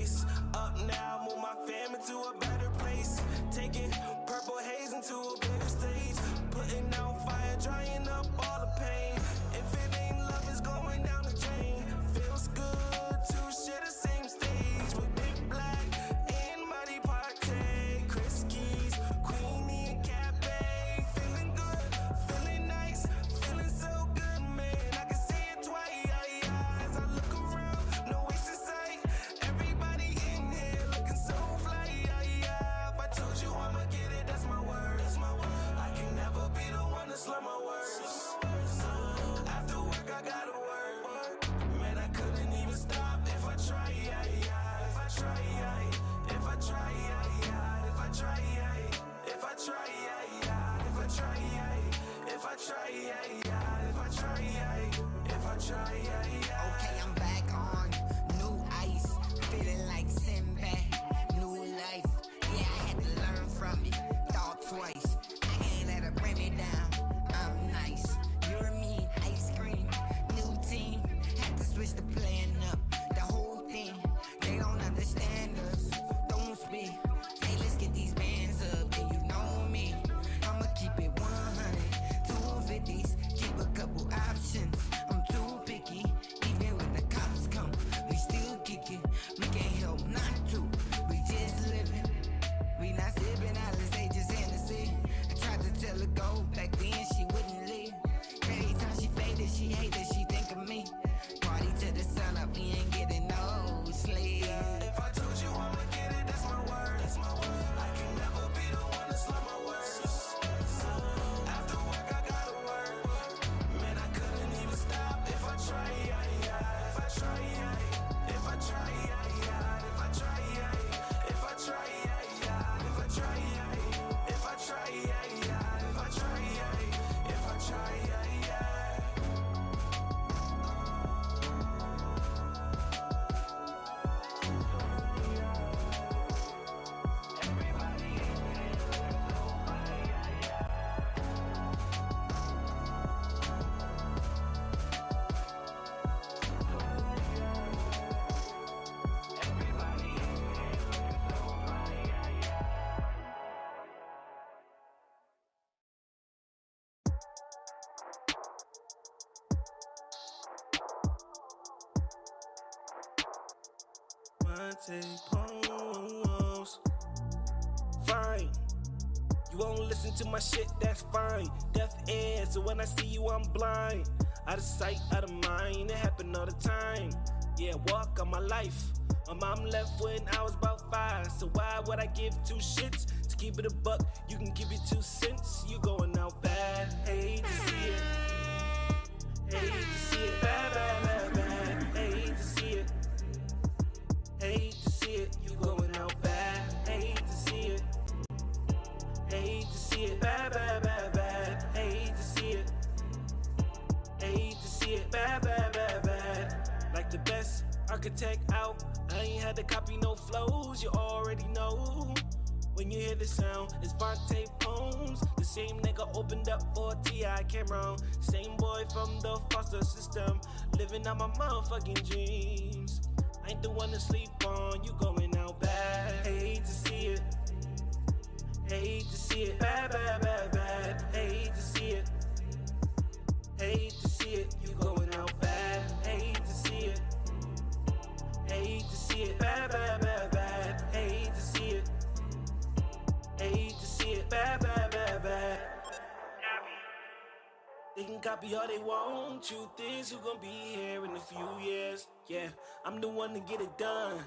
face. Up now, move my fam into a better place. Taking purple haze into a bigger stage. Putting out fire, drying up all the pain. If it ain't love, it's going down the drain. Feels good to share the same stage with Big Black and Mighty Partey. Chris Keys, Queenie and Cafe. Feeling good, feeling nice, feeling so good, man. I can see it twice as I look around, no waste in sight. Everybody in here looking so fly. If I told you I'ma get it, that's my word. I can never be the one to slur my words. After work, I gotta work. Man, I couldn't even stop if I try. If I try, if I try, if I try, if I try, if I try, if I try, if I try, if I try. Okay, I'm back on new ice, feeling like Sinbad, new life. Yeah, I had to learn from it, thought twice. I can't let her bring me down. I'm nice, you're mean, ice cream, new team. Had to switch the plan up, the whole thing. They don't understand us, don't speak. Hey, let's get these bands up, and you know me. I'ma keep it 100, 250s, keep a couple options. I'm too picky, even when the cops come, we still kick it. We can't help not to, we just living. We not sipping out of Sage's Hennessy. I tried to tell her go, back then she wouldn't leave. Every time she faded, she hated, she think of me. Party to the sun up, we ain't getting no sleep. If I told you I'ma get it, that's my word. I can never be the one to slur my words. After work, I gotta work. Man, I couldn't even stop if I try. If I try, if I try, if I try, if I try, if I try, if I try, if I try, if I try. Vante poems. Fine. You won't listen to my shit, that's fine. Deaf ear, so when I see you, I'm blind. Out of sight, out of mind, it happen all the time. Yeah, walk on my life. My mom left when I was about 5, so why would I give 2 shits? To keep it a buck, you can keep it 2 cents. You going out bad, hate to see it. Hate to see it, bad, bad, bad, bad. Hate to see it. Hate to see it, you going out bad. Hate to see it. Hate to see it, bad, bad, bad, bad. Hate to see it. Hate to see it, bad, bad, bad, bad. Like the best architect out, I ain't had to copy no flows, you already know. When you hear the sound, it's Vante poems. The same nigga opened up for T.I. Cameron. Same boy from the foster system, living out my motherfucking dreams. I ain't the one to sleep on, you going out bad. Hate to see it. Hate to see it, bad, bad, bad, bad. Hate to see it. Hate to see it, you going out bad. Hate to see it. Hate to see it, bad, bad, bad, bad. Hate to see it. Hate to see it, bad, bad, bad, bad. They can copy all they want. Truth is, you gon' be here in a few years. Yeah, I'm the one to get it done.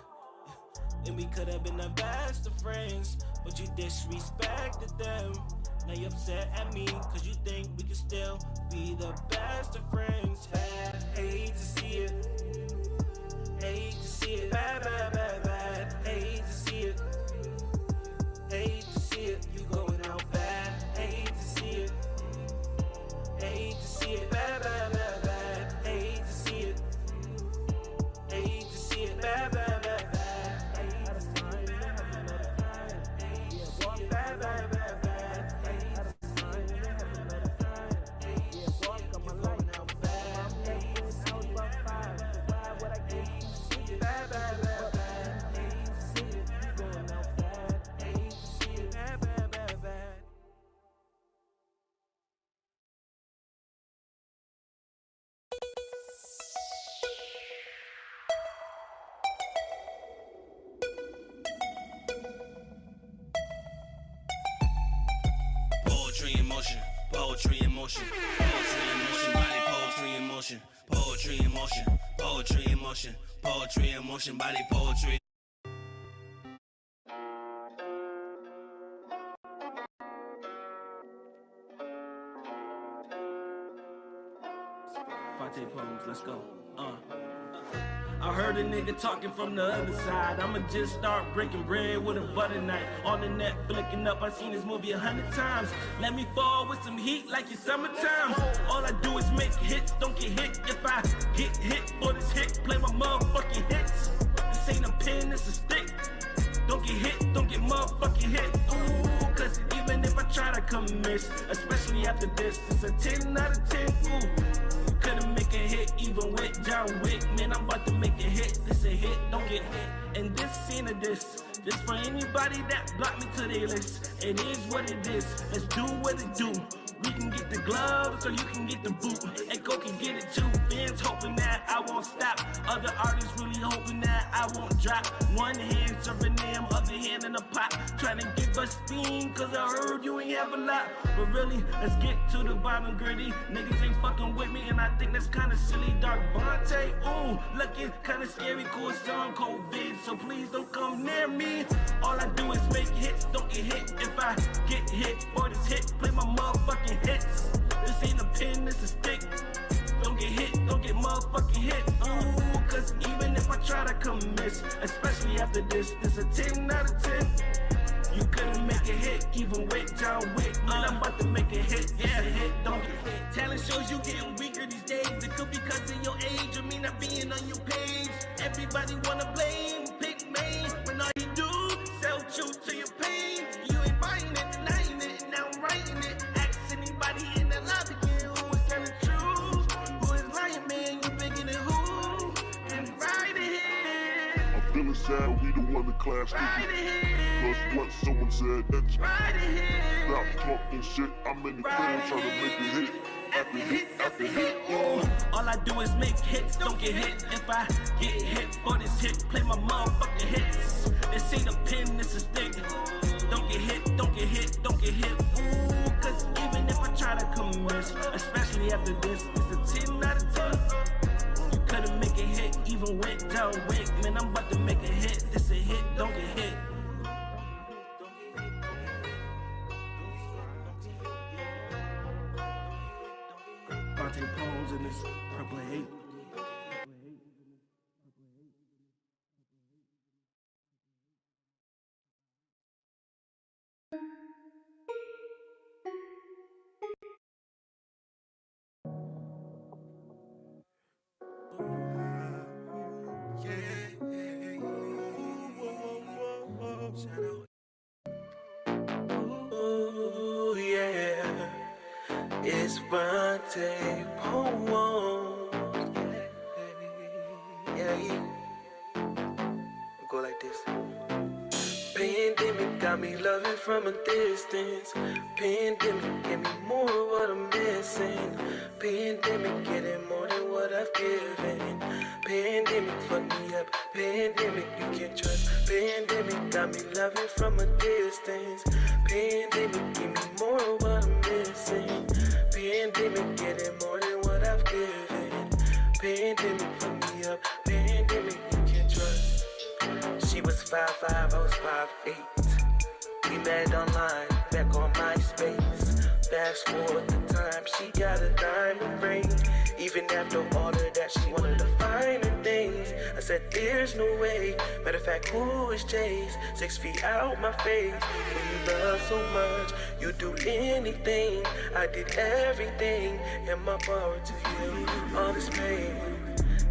And we could have been the best of friends, but you disrespected them. Now you upset at me, cause you think we can still be the best of friends. Hate to see it. Hate to see it, bad, bad, bad, bad. Hate to see it. Hate to see it, you going out bad. Hate to see it. Hate to see it, bad, bad, bad, bad. Hate to see it. Hate to see it, bad, bad, bad, bad. Hate to see it, bad, bad, bad, bad. Hate to see it, bad, bad, bad, bad. Hate to see it, bad, bad, bad, bad. Hate to see it, you going out bad. Hate to see it, bad, bad, bad. Poetry in motion, body poetry in motion, poetry in motion, poetry in motion, poetry in motion, body poetry. Vante poems, let's go. I heard a nigga talking from the other side. I'ma just start breaking bread with a butter knife. On the net, flicking up, I seen this movie 100 times. Let me fall with some heat like it's summertime. All I do is make hits, don't get hit. If I get hit for this hit, play my motherfucking hits. This ain't a pen, it's a stick. Don't get hit, don't get motherfucking hit. Ooh, cause even if I try to come miss, especially after this, it's a 10 out of 10. Ooh. Couldn't make a hit even with John Wick. Man, I'm about to make a hit. This a hit, don't get hit. And this scene of this for anybody that blocked me to their list. It is what it is. Let's do what it do. We can get the glove, so you can get the boot. Echo can get it too. Fans hoping that I won't stop. Other artists really hoping that I won't drop. One hand serving them, other hand in the pot. Trying to give us steam, cause I heard you ain't have a lot. But really, let's get to the bottom gritty. Niggas ain't fucking with me, and I think that's kinda silly. Dark Vante, ooh, looking kinda scary. Cool song, COVID, so please don't come near me. All I do is make hits, don't get hit. If I get hit for this hit, play my motherfucking hits. This ain't a pen, this a stick. Don't get hit, don't get motherfucking hit. Ooh, cause even if I try to come miss, especially after this a 10 out of 10. You couldn't make a hit, even with John Wick. Man, I'm about to make a hit, yeah, a hit, don't get hit. Talent shows you getting weaker these days. It could be cause of your age or me not being on your page. Everybody wanna blame, pick me, when all you do, sell truth to your pain. You ain't buying it, denying it, now I'm writing it. Ask anybody in the lobby who is telling the truth. Who is lying, man, you bigger than who? And right ahead. I'm feeling sad, we the one in class thinking. Cause what someone said, that's Right ahead. stop talking shit. I'm in the crib trying to make a hit. After hit, after hit. All I do is make hits, don't get hit. If I get hit for this hit, play my motherfucking hits. This ain't a pen, this a stick. Don't get hit, don't get hit, don't get hit. Ooh, cause even if I try to come miss, especially after this, it's a 10 out of 10. You couldn't make a hit, even with John Wick. Man, I'm about to make a hit. This a hit, don't get hit. Vante poems in this PurpleHaze. Ooh, yeah, it's Vante poems. Yeah. Go like this. Pandemic got me loving from a distance. Pandemic gave me more of what I'm missing. Pandemic getting more than what I've given. Pandemic fucked me up. Pandemic you can't trust. Pandemic got me loving from a distance. Pandemic give me more of what I'm missing. Pandemic getting more than what I've given. Pandemic fucked me up. Pandemic you can't trust. She was 5'5", I was 5'8". We met online, back on MySpace. Fast forward the time, she got a diamond ring. Even after all of that, she wanted the finer things. I said, there's no way. Matter of fact, who is Chase? 6 feet out my face. When you love so much, you do anything. I did everything in my power to heal all this pain.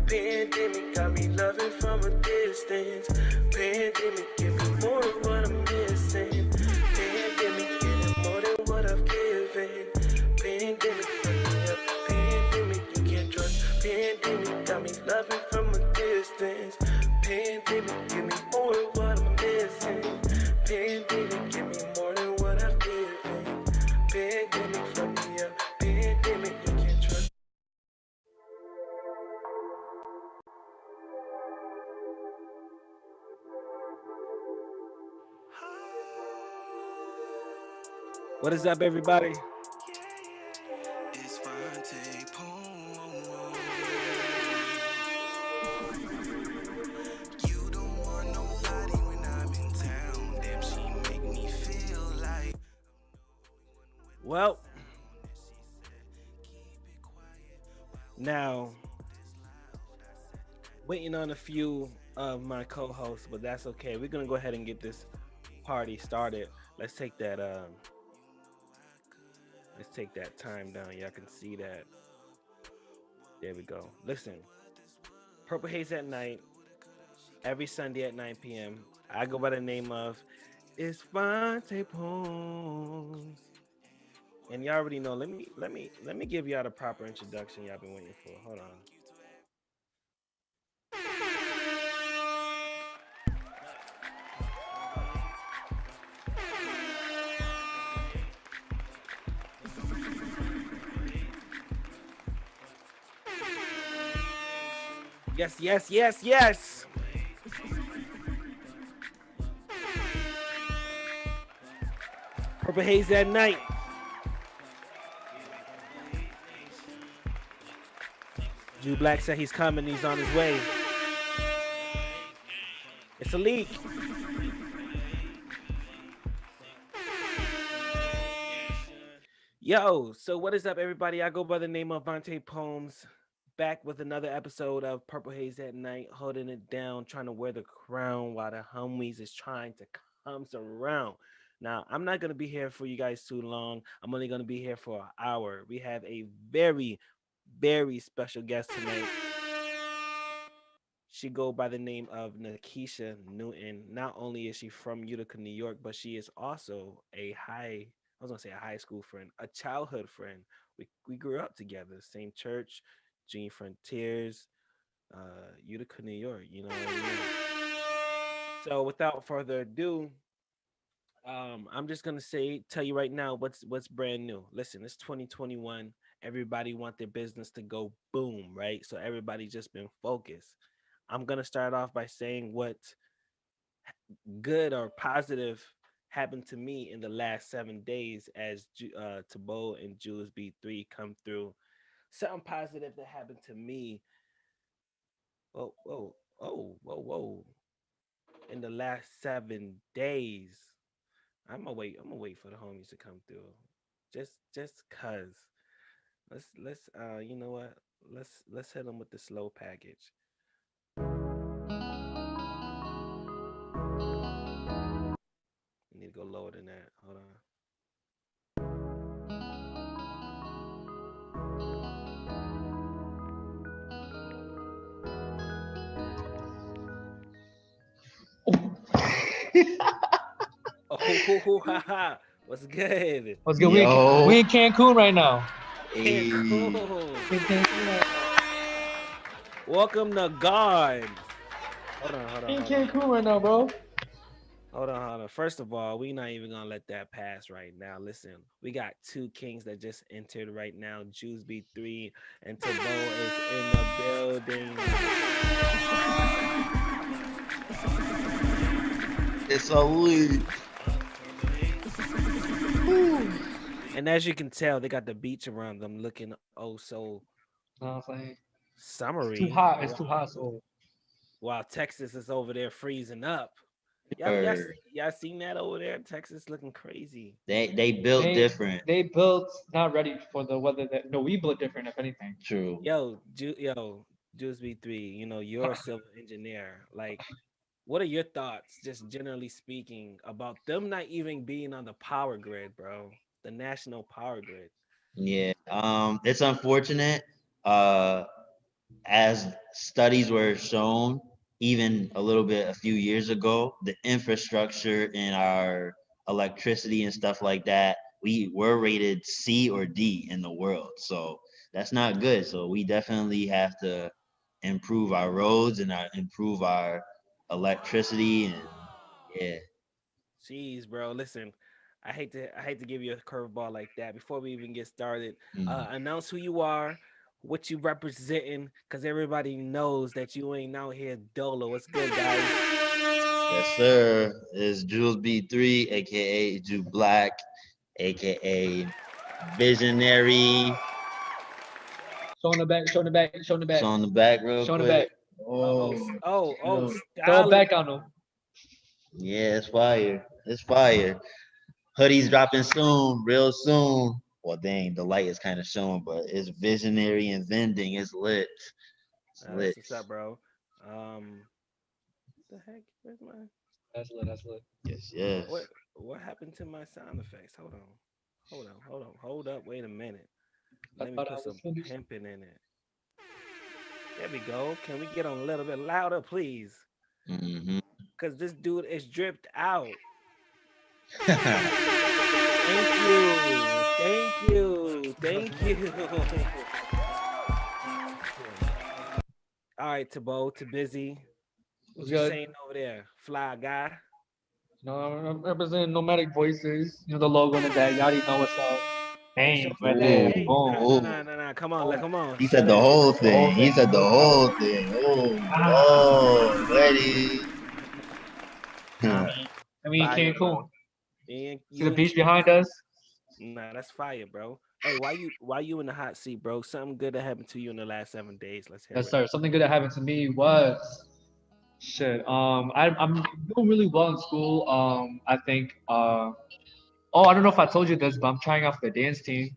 Pandemic got me loving from a distance. Pandemic give me more of what I'm missing. Pandemic getting more than what I've given. Pandemic fucked me up. Pandemic you can't trust. Pandemic got me loving from a distance. Pandemic give me more of what I'm missing. Pandemic give me more than what I've given. Pandemic fucked me up. Pandemic you can't trust. What is up, everybody? Well, now waiting on a few of my co-hosts, but that's okay. We're gonna go ahead and get this party started. Let's take that let's take that time down. Y'all can see that. There we go. Listen, Purple Haze at night, every Sunday at 9 p.m. I go by the name of It's Vante Poems. And y'all already know. Let me give y'all the proper introduction y'all been waiting for. Hold on. Yes, yes, yes, yes. Purple Haze at night. Jew Black said he's coming. He's on his way. It's a leak. Yo, so what is up, everybody? I go by the name of Vante Poems, back with another episode of Purple Haze at Night, holding it down, trying to wear the crown while the homies is trying to come around. Now, I'm not going to be here for you guys too long. I'm only going to be here for an hour. We have a very, very special guest tonight. She go by the name of Nakiesha Newton. Not only is she from Utica, New York, but she is also I was gonna say a high school friend, a childhood friend. We grew up together, same church, Gene Frontiers, Utica, New York. You know what I mean? So without further ado, I'm just gonna tell you right now what's brand new. Listen, it's 2021. Everybody want their business to go boom, right? So everybody just been focused. I'm gonna start off by saying what good or positive happened to me in the last 7 days as Tabo and Jules B3 come through. Something positive that happened to me. Whoa, whoa, oh, whoa, whoa. In the last 7 days. I'm gonna wait for the homies to come through. Just cause. Let's you know what? Let's hit them with the slow package. You need to go lower than that. Hold on. Oh, hoo, hoo, ha, ha. What's good? What's good? We in Cancun right now. Cancun. We in Cancun right Welcome to God. Hold on, hold now. on, We in hold on. Cancun right now, bro. Hold on, hold on. First of all, we not even gonna let that pass right now. Listen, we got two kings that just entered right now. Juice B3 and Tabo is in the building. It's a week. And as you can tell, they got the beach around them looking oh so No, I'm saying summery. it's too hot. It's too hot. So While Texas is over there freezing up. Or Y'all seen that over there? Texas looking crazy. they built different. they built not ready for the weather. That no, we built different. If anything, True. Yo, Juice B3, you know, you're a civil engineer. Like, what are your thoughts, just generally speaking, about them not even being on the power grid, bro? The national power grid. Yeah. It's unfortunate. As studies were shown, even a few years ago, the infrastructure in our electricity and stuff like that, we were rated C or D in the world. So that's not good. So we definitely have to improve our roads and improve our electricity and yeah. Jeez, bro. Listen, I hate to give you a curveball like that. Before we even get started, announce who you are, what you representing, because everybody knows that you ain't out here dolo. What's good, guys? Yes, sir. It's Jules B3, aka Jew Black, aka Visionary. showing the back, showing the back, showing the back, Showing the back real showing the quick. back. Oh, Throw it style. back on them. Yeah, it's fire. It's fire. Hoodies dropping soon, real soon. Well, dang, the light is kind of showing, but it's visionary and vending. It's lit. It's lit. That's what's up, bro. What the heck? Where's my That's lit. That's lit. Yes, what? yes. What happened to my sound effects? Hold up. Wait a minute. I Let me thought I put was some finished. pimping in it. There we go. Can we get on a little bit louder, please? Hmm. Cause this dude is dripped out. Thank you. Thank you. Thank you. All right, Tabo, too busy. What What's you good? saying over there, fly guy? I'm representing Nomadic Voices. You know the logo in the back. Y'all already know what's up. Hey, show Bang, us the right bag. there. Hey, Ooh, no, Boom. no, ooh. no, no, no. Come on, Boom. come on. He Show said the that. whole The whole thing. He thing. said the What's up? whole thing. Oh, Ah, oh, ready. I mean, Fire, Cancun. bro. You See the in beach behind Cancun? us? Nah, that's fire, bro. Hey, why you in the hot seat, bro? Something good that happened to you in the last 7 days. Let's hear Yes, it. sir. Something good that happened to me was shit. I'm doing really well in school. I think. Oh, I don't know if I told you this, but I'm trying out for the dance team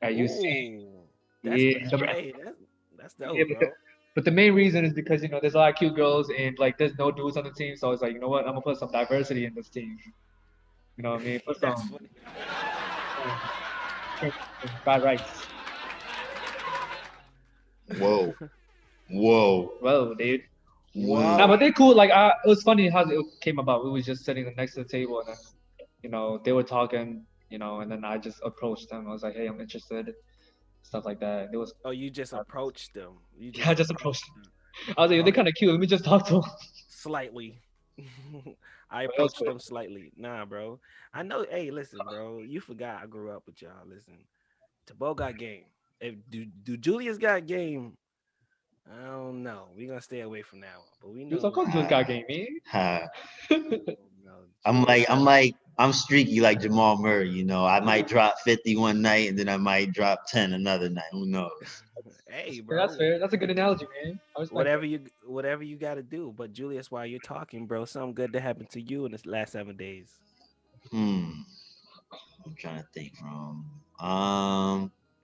at UC. Ooh, that's Yeah, hey, that's yeah, dope, bro. but the main reason is because there's a lot of cute girls and like there's no dudes on the team, so it's like you know what, I'm gonna put some diversity in this team. You know what I mean? Put That's some funny. fried rights. Whoa, whoa, Well, dude. Nah, whoa. but Wow. they're cool. Like it was funny how it came about. We was just sitting next to the table and then they were talking, and then I just approached them. I was like, hey, I'm interested, stuff like that. It was Oh, you just approached them. You yeah, I just just approached approached them. them. I was like, they're Okay, kind of cute. Let me just talk to them. slightly. I But it was approached cool. them slightly. Nah, bro. I know. Hey, listen, bro. You forgot I grew up with y'all. Listen, Tabo got game. If do Julius got game? I don't know. We gonna stay away from that one. But we Jules, of know. course, Jules got game, Ha. No, I'm Julius like, got. I'm like, I'm streaky like Jamal Murray. I might drop 50 one night and then I might drop 10 another night. Who knows? Hey, That's bro. fair. That's a good analogy, man. I respect it. Whatever you got to do. But Julius, while you're talking, bro, something good that happened to you in this last 7 days. Hmm. I'm trying to think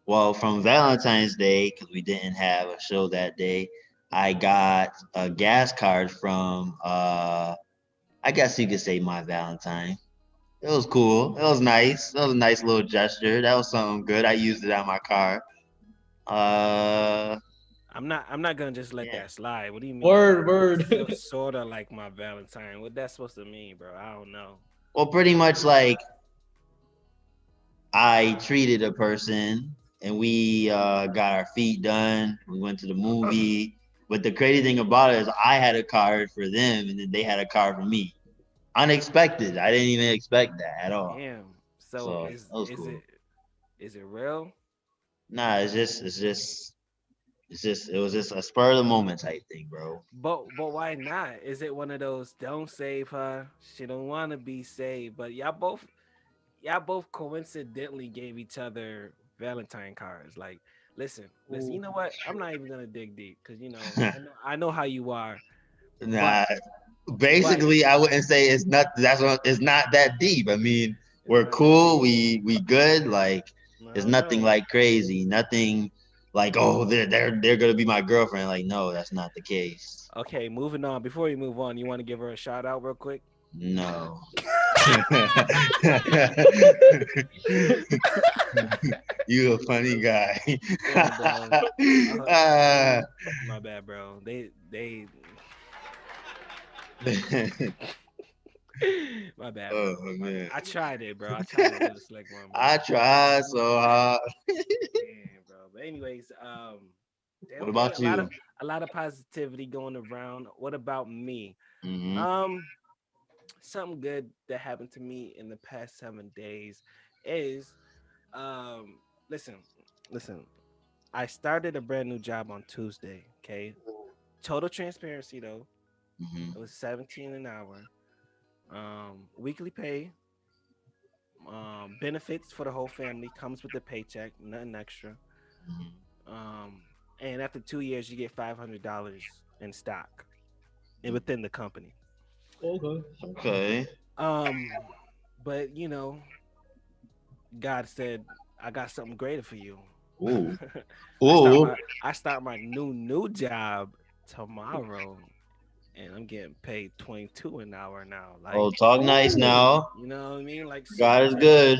well, from Valentine's Day, because we didn't have a show that day, I got a gas card from I guess you could say my Valentine. It was cool. It was nice. That was a nice little gesture. That was something good. I used it on my car. Uh I'm not gonna just let yeah. that slide. What do you mean? Word, word. Sort of like my Valentine. What that's supposed to mean, bro? I don't know. Well, pretty much like I treated a person and we got our feet done. We went to the movie. But the crazy thing about it is I had a card for them and then they had a card for me. Unexpected. I didn't even expect that at all. Damn. So So is that was is cool. it is it real? Nah, it was just a spur of the moment type thing, bro. But why not? Is it one of those don't save her? She don't want to be saved. But y'all both coincidentally gave each other Valentine cards. Like, listen. You know what? I'm not even gonna dig deep because I know how you are. Nah, But but basically, I wouldn't say it's not that deep. I mean, it's we're not that cool. deep. We good. Like, I it's don't nothing know. like crazy. Nothing like they're gonna be my girlfriend. Like, no, that's not the case. Okay, moving on. Before we move on, you want to give her a shout out real quick? No. You a funny guy. Damn, bro. Uh, uh, my bad, bro. They my bad, bro. oh man, I tried it, bro. I tried to do the slick one, I bro. tried so hard. Damn, bro. But anyways, What okay, about you? a lot of positivity going around. What about me? Hmm. Um, something good that happened to me in the past 7 days is um listen, listen. I started a brand new job on Tuesday. Okay. Total transparency though. It Hmm. was 17 an hour. Weekly pay, benefits for the whole family comes with the paycheck, nothing extra. Hmm. Um, and after 2 years, you get $500 in stock and within the company. Okay. Okay. Um, but God said, I got something greater for you. Ooh. I start Ooh. my I start my new job tomorrow, and I'm getting paid 22 an hour now. Like, Oh, talk nice Ooh. now. you know what I mean? Like, God is check it. good.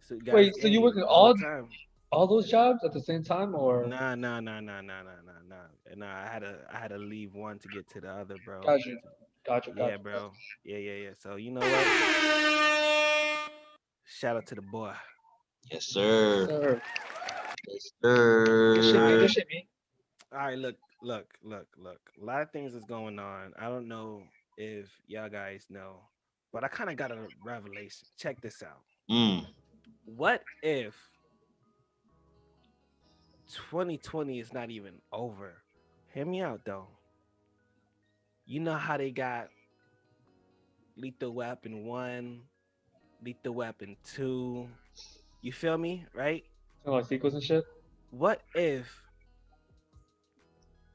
So guys, Wait, so you hey, working all the time. all those jobs at the same time, or Nah. I had to leave one to get to the other, bro. got you, got you, got Yeah, you. bro. Yeah. So you know what? Shout out to the boy. Yes, Yes, sir. sir. Yes, Good All shit, me. right. Good sir. shit, me. All right, look. A lot of things is going on. I don't know if y'all guys know, but I kind of got a revelation. Check this out. Mm. What if 2020 is not even over? Hear me out though. You know how they got Lethal Weapon 1, Lethal Weapon 2. You feel me, right? So like sequels and shit. What if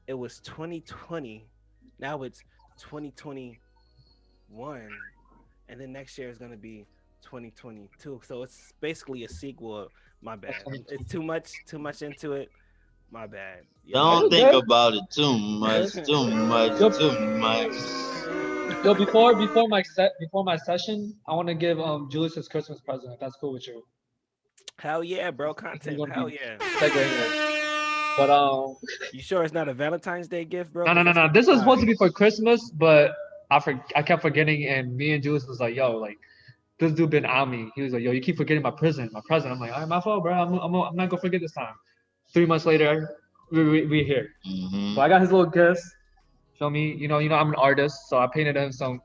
it was 2020? Now it's 2021, and then next year is gonna be 2022. So it's basically a sequel. My That's bad. It's 22. too much into it. My bad. Are Don't you think good? about it too much, too much, Yo, too much. yo, before my session, I want to give Julius his Christmas present. If that's cool with you. Hell yeah, bro. We're Content. gonna Hell be yeah. segueing it. But You sure it's not a Valentine's Day gift, bro? no, no, Because no, that's no. gonna be This was supposed fire. to be for Christmas, but I kept forgetting, and me and Julius was like, "Yo, like this dude been on me." He was like, "Yo, you keep forgetting my present." I'm like, "All right, my fault, bro. I'm not gonna forget this time." 3 months later, we here. Mm-hmm. But I got his little gifts. Feel me? I'm an artist, so I painted him so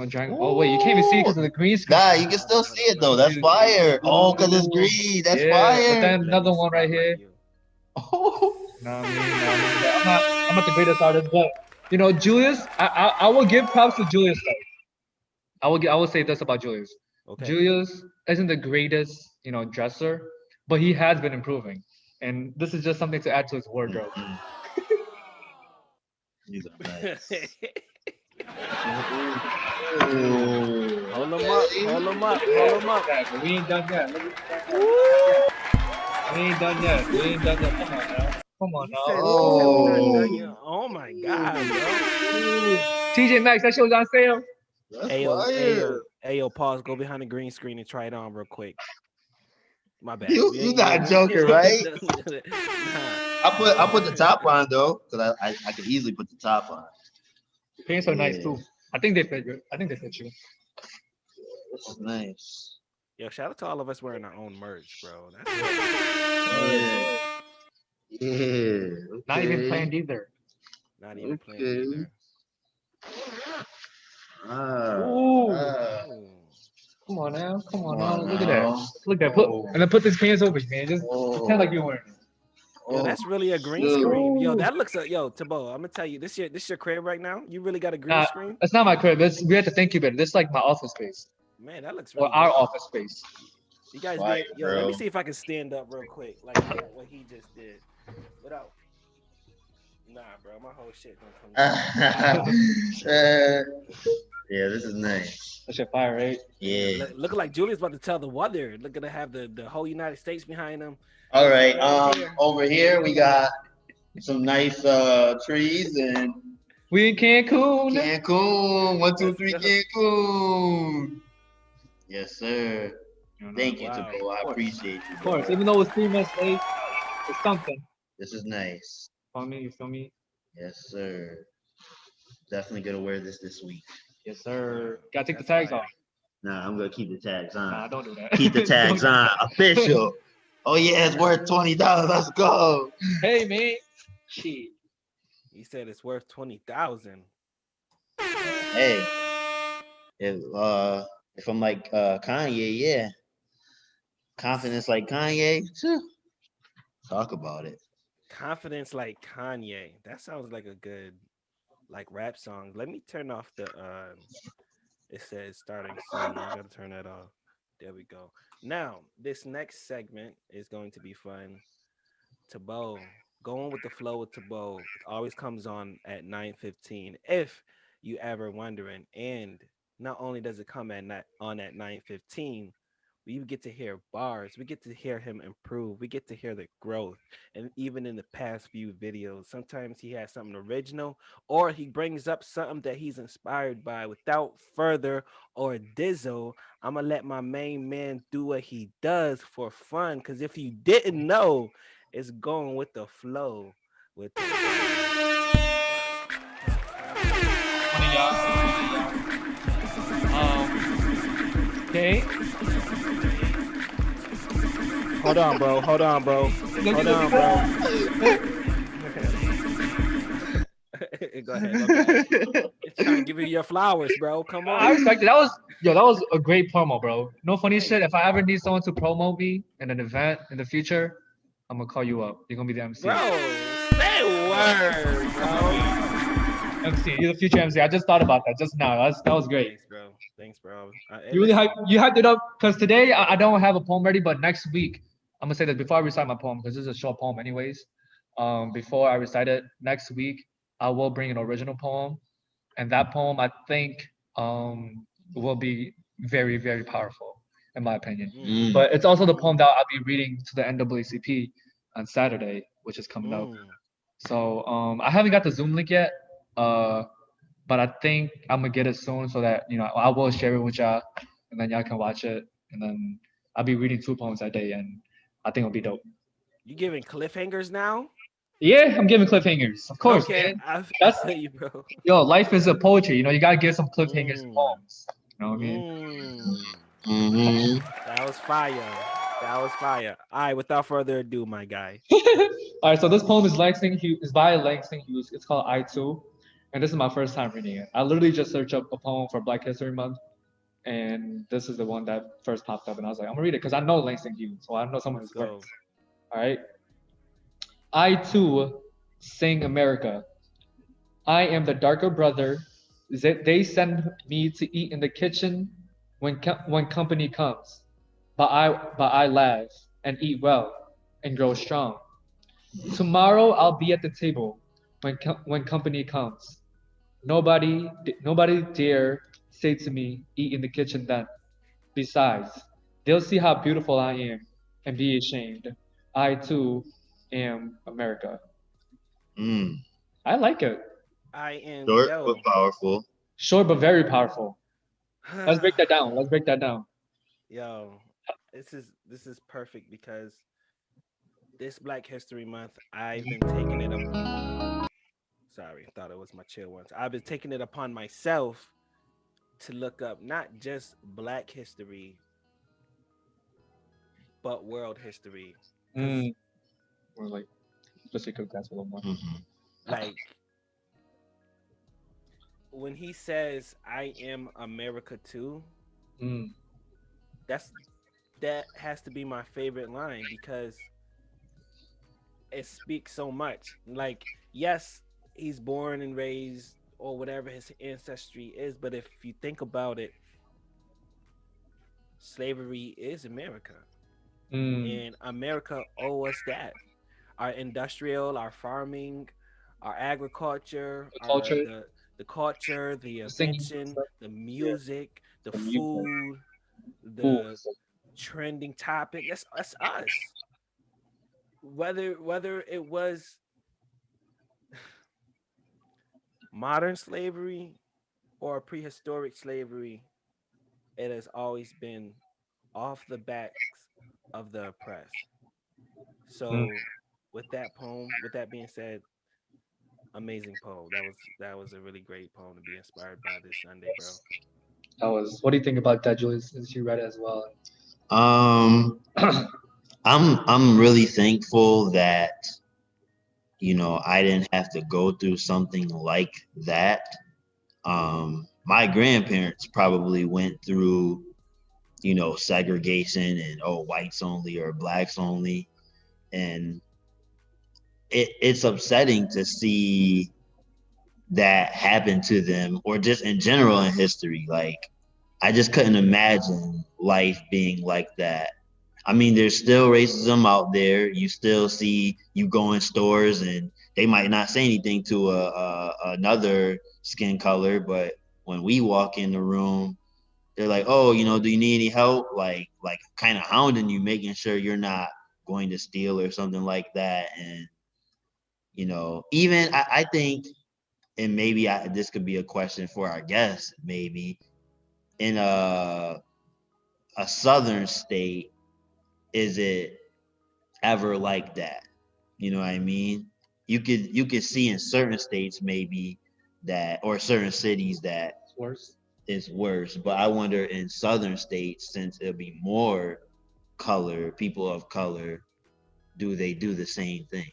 drawing. Oh wait, you can't even see it Ooh. because of the green screen. Nah, Hold you on, can hold on, still hold see on. it though. That's Let me see. fire. Oh, cause it's Ooh, green. That's yeah. But fire. then Let another me one right spotlight here. you. Oh. But I'm not the greatest artist, but Julius, I will give props to Julius though. I will say this about Julius. Okay. Julius isn't the greatest, dresser, but he has been improving. And this is just something to add to his wardrobe. Mhm. These are nice. Ooh, Hold them up. okay. Hold them up. Yeah, Hold look them up. at that. But we ain't done yet. Look, Woo! we ain't done yet. We ain't done yet. Come on now. Come on now. He said we're not Oh, done yet. Oh my god, bro. Ooh. TJ Maxx, that shit was on sale. that's Ayo, fire. ayo, ayo, pause. Go behind the green screen and try it on real quick. My bad. You not joking, right? Nah. I put the top on though, cause I could easily put the top on. The pants are nice Yeah, too. I think they fit you. I think they fit you. this is nice. Yo, shout out to all of us wearing our own merch, bro. That's fire. Yeah, yeah. Not even Okay, planned either. Not even planned okay. either. Ah, Ooh. ah. Ooh. Come on now. Come Come on now. on Look at that. now. Look at that. Put Oh, and then put these pants over you, man. Just pretend like oh, you're wearing it. Yo, oh, that's really a green shoot. screen. Yo, Ooh. that looks yo, Tabo. I'm gonna tell you, this your crib right now. You really got a green Nah, screen? that's not my crib. We have to thank you better. This is like my office space. Man, that looks Or really our dope. office space. You guys Fire, being yo, let me bro. see if I can stand up real quick, like what he just did. Without nah, bro, my whole shit gonna come down. Uh, That yeah, this is nice. shit fire, right? Man, Yeah. looking like Julius about to tell the weather. Looking to have the whole United States behind him. All So right. right here, Over here we got some nice trees and We in Cancun. Cancun. One, two, let's three, go. Cancun. Yes, sir. Thank you, Wow. Tabo. I Of course. appreciate you, Of bro. course. Even though it's 3 months late, it's something. This is nice. Feel me? You feel me? Yes, sir. Definitely gonna wear this week. Yes, sir. Gotta take the That's tags fire. off. Nah, I'm gonna keep the tags on. Nah, don't do that. Keep the Don't tags do on. that. Official. Oh yeah, it's worth $20. Let's go. Hey, man. Shit. He said it's worth 20,000. Hey, if I'm like Kanye, yeah, confidence like Kanye, phew, talk about it. Confidence like Kanye. That sounds like a good like rap song. Let me turn off the it says starting soon. I gotta turn that off. There we go. Now, this next segment is going to be fun. Tabo, going with the flow with Tabo always comes on at 9:15. If you ever wondering, and not only does it come on at 9:15, we get to hear bars. We get to hear him improve. We get to hear the growth. And even in the past few videos, sometimes he has something original or he brings up something that he's inspired by. Without further or Dizzle, I'm going to let my main man do what he does for fun. Because if you didn't know, it's going with the flow. With the Funny, y'all. Okay. Hold on, bro. Hold on, bro. Hold on, bro. Go ahead. My bad. It's trying to give you your flowers, bro. Come I on. respect it. That was a great promo, bro. No funny shit. If I ever need someone to promote me in an event in the future, I'm gonna call you up. You're gonna be the MC. Bro, say a word, bro. MC, you're the future MC. I just thought about that just now. That was great. Thanks, bro. Thanks, bro. You really hyped it up because today I don't have a poem ready, but next week I'm gonna say that before I recite my poem because this is a short poem anyways. Before I recite it next week, I will bring an original poem, and that poem I think will be very, very powerful in my opinion. But it's also the poem that I'll be reading to the NAACP on Saturday, which is coming up. So I haven't got the Zoom link yet, but I think I'm gonna get it soon so that I will share it with y'all, and then y'all can watch it, and then I'll be reading 2 poems that day, and I think it'll be dope. You giving cliffhangers now? Yeah, I'm giving cliffhangers, of course. Okay, Man. I feel you, bro. Yo, life is a poetry. You gotta give some cliffhangers and poems. You know what I mean? That was fire. That was fire. All right, without further ado, my guy. All right, so this poem is by Langston Hughes. It's called I Too, and this is my first time reading it. I literally just searched up a poem for Black History Month, and this is the one that first popped up, and I was like, I'm gonna read it because I know Langston Hughes, so I know someone who's great. All right. I too sing America. I am the darker brother. They send me to eat in the kitchen when company comes, but I laugh and eat well and grow strong. Tomorrow I'll be at the table when company comes. Nobody dare say to me, eat in the kitchen then. Besides, they'll see how beautiful I am and be ashamed. I too am America. I like it. I am short but powerful. Short but very powerful. Let's break that down. Yo, this is perfect because this Black History Month, I've been taking it up. Sorry, thought it was my chill ones. I've been taking it upon myself to look up not just Black history, but world history. Or like, just to cook that a little more. Like, when he says, I am America too, that has to be my favorite line because it speaks so much. Like, yes, he's born and raised or whatever his ancestry is, but if you think about it, slavery is America. And America owe us that. Our industrial, our farming, our agriculture, the culture, the invention, the music, the food, the trending topic. That's us. Whether it was modern slavery or prehistoric slavery, it has always been off the backs of the oppressed. So with that being said, amazing poem. That was a really great poem to be inspired by this Sunday, bro. What do you think about that, Julius, since you read it as well? I'm really thankful that I didn't have to go through something like that. My grandparents probably went through segregation and whites only or blacks only, and it's upsetting to see that happen to them, or just in general in history. Like, I just couldn't imagine life being like that. I mean, there's still racism out there. You still see, you go in stores and they might not say anything to another skin color, but when we walk in the room, they're like, oh, do you need any help? Like kind of hounding you, making sure you're not going to steal or something like that. And even I think, and maybe this could be a question for our guests, maybe in a southern state, is it ever like that? You know what I mean? You could see in certain states maybe that, or certain cities that It's worse. it's worse. But I wonder in southern states, since it'll be more people of color, do they do the same thing?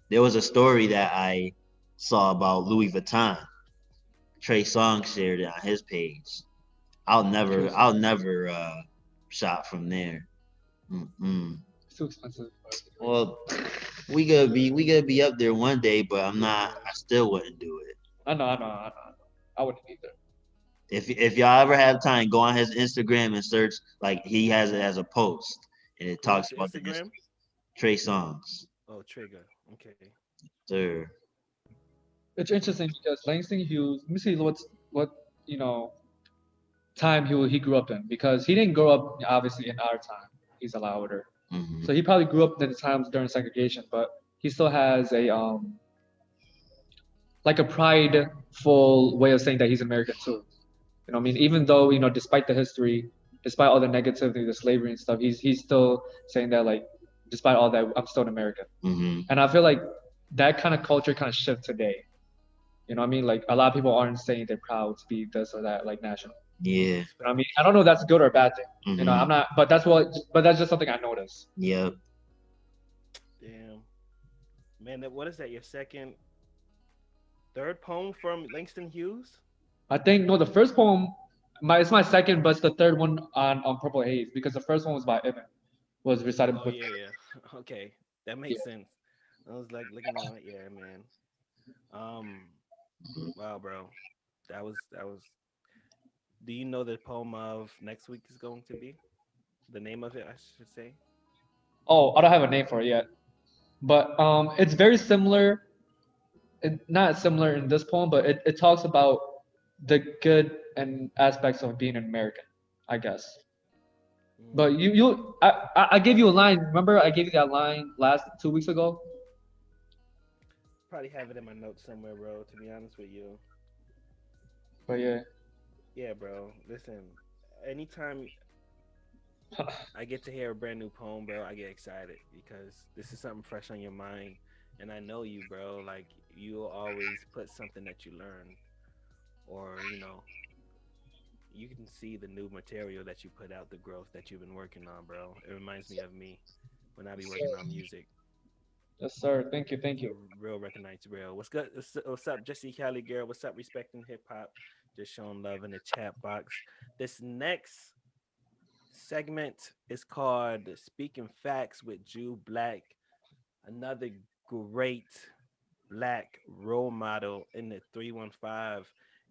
There was a story that I saw about Louis Vuitton. Trey Songz shared it on his page. I'll never shop from there. It's too expensive. Well, we gotta be up there one day, but I'm not. I still wouldn't do it. I know. I wouldn't either. If y'all ever have time, go on his Instagram and search. Like, he has it as a post, and it talks about the Instagram. Trey Songz. Oh, Trigger. Okay. Sir. It's interesting because Langston Hughes. Let me see what time he grew up in, because he didn't grow up obviously in our time. He's a lot older, so he probably grew up in the times during segregation, but he still has a like a prideful way of saying that he's American too. You know what I mean? Even though, despite the history, despite all the negativity, the slavery and stuff, he's still saying that, like, despite all that, I'm still an American. And I feel like that kind of culture kind of shift today. You know what I mean? Like, a lot of people aren't saying they're proud to be this or that, like, national. Yeah. But I mean, I don't know if that's good or a bad thing. I'm not, but that's just something I noticed. Yep. Damn. Man, what is that? Your third poem from Langston Hughes? I think, no, the first poem, it's my second, but it's the third one on PurpleHaze, because the first one was by Ibn, was recited. Oh, yeah. Okay. That makes sense. I was like looking at it. Yeah, man. Wow, bro. That was. Do you know the poem of next week is going to be? The name of it, I should say. Oh, I don't have a name for it yet, but it's very similar. Not similar in this poem, but it talks about the good and aspects of being an American, I guess. But I gave you a line. Remember, I gave you that line 2 weeks ago. Probably have it in my notes somewhere, bro. To be honest with you. But yeah. Yeah, bro. Listen, anytime I get to hear a brand new poem, bro, I get excited because this is something fresh on your mind. And I know you, bro. Like, you'll always put something that you learn, or, you can see the new material that you put out, the growth that you've been working on, bro. It reminds me of me when I be working on music. Yes, sir. Thank you. Real recognize real. What's good? What's up, Jesse Cali girl? What's up, respecting hip hop? Just showing love in the chat box. This next segment is called Speaking Facts with Jew Black, another great Black role model in the 315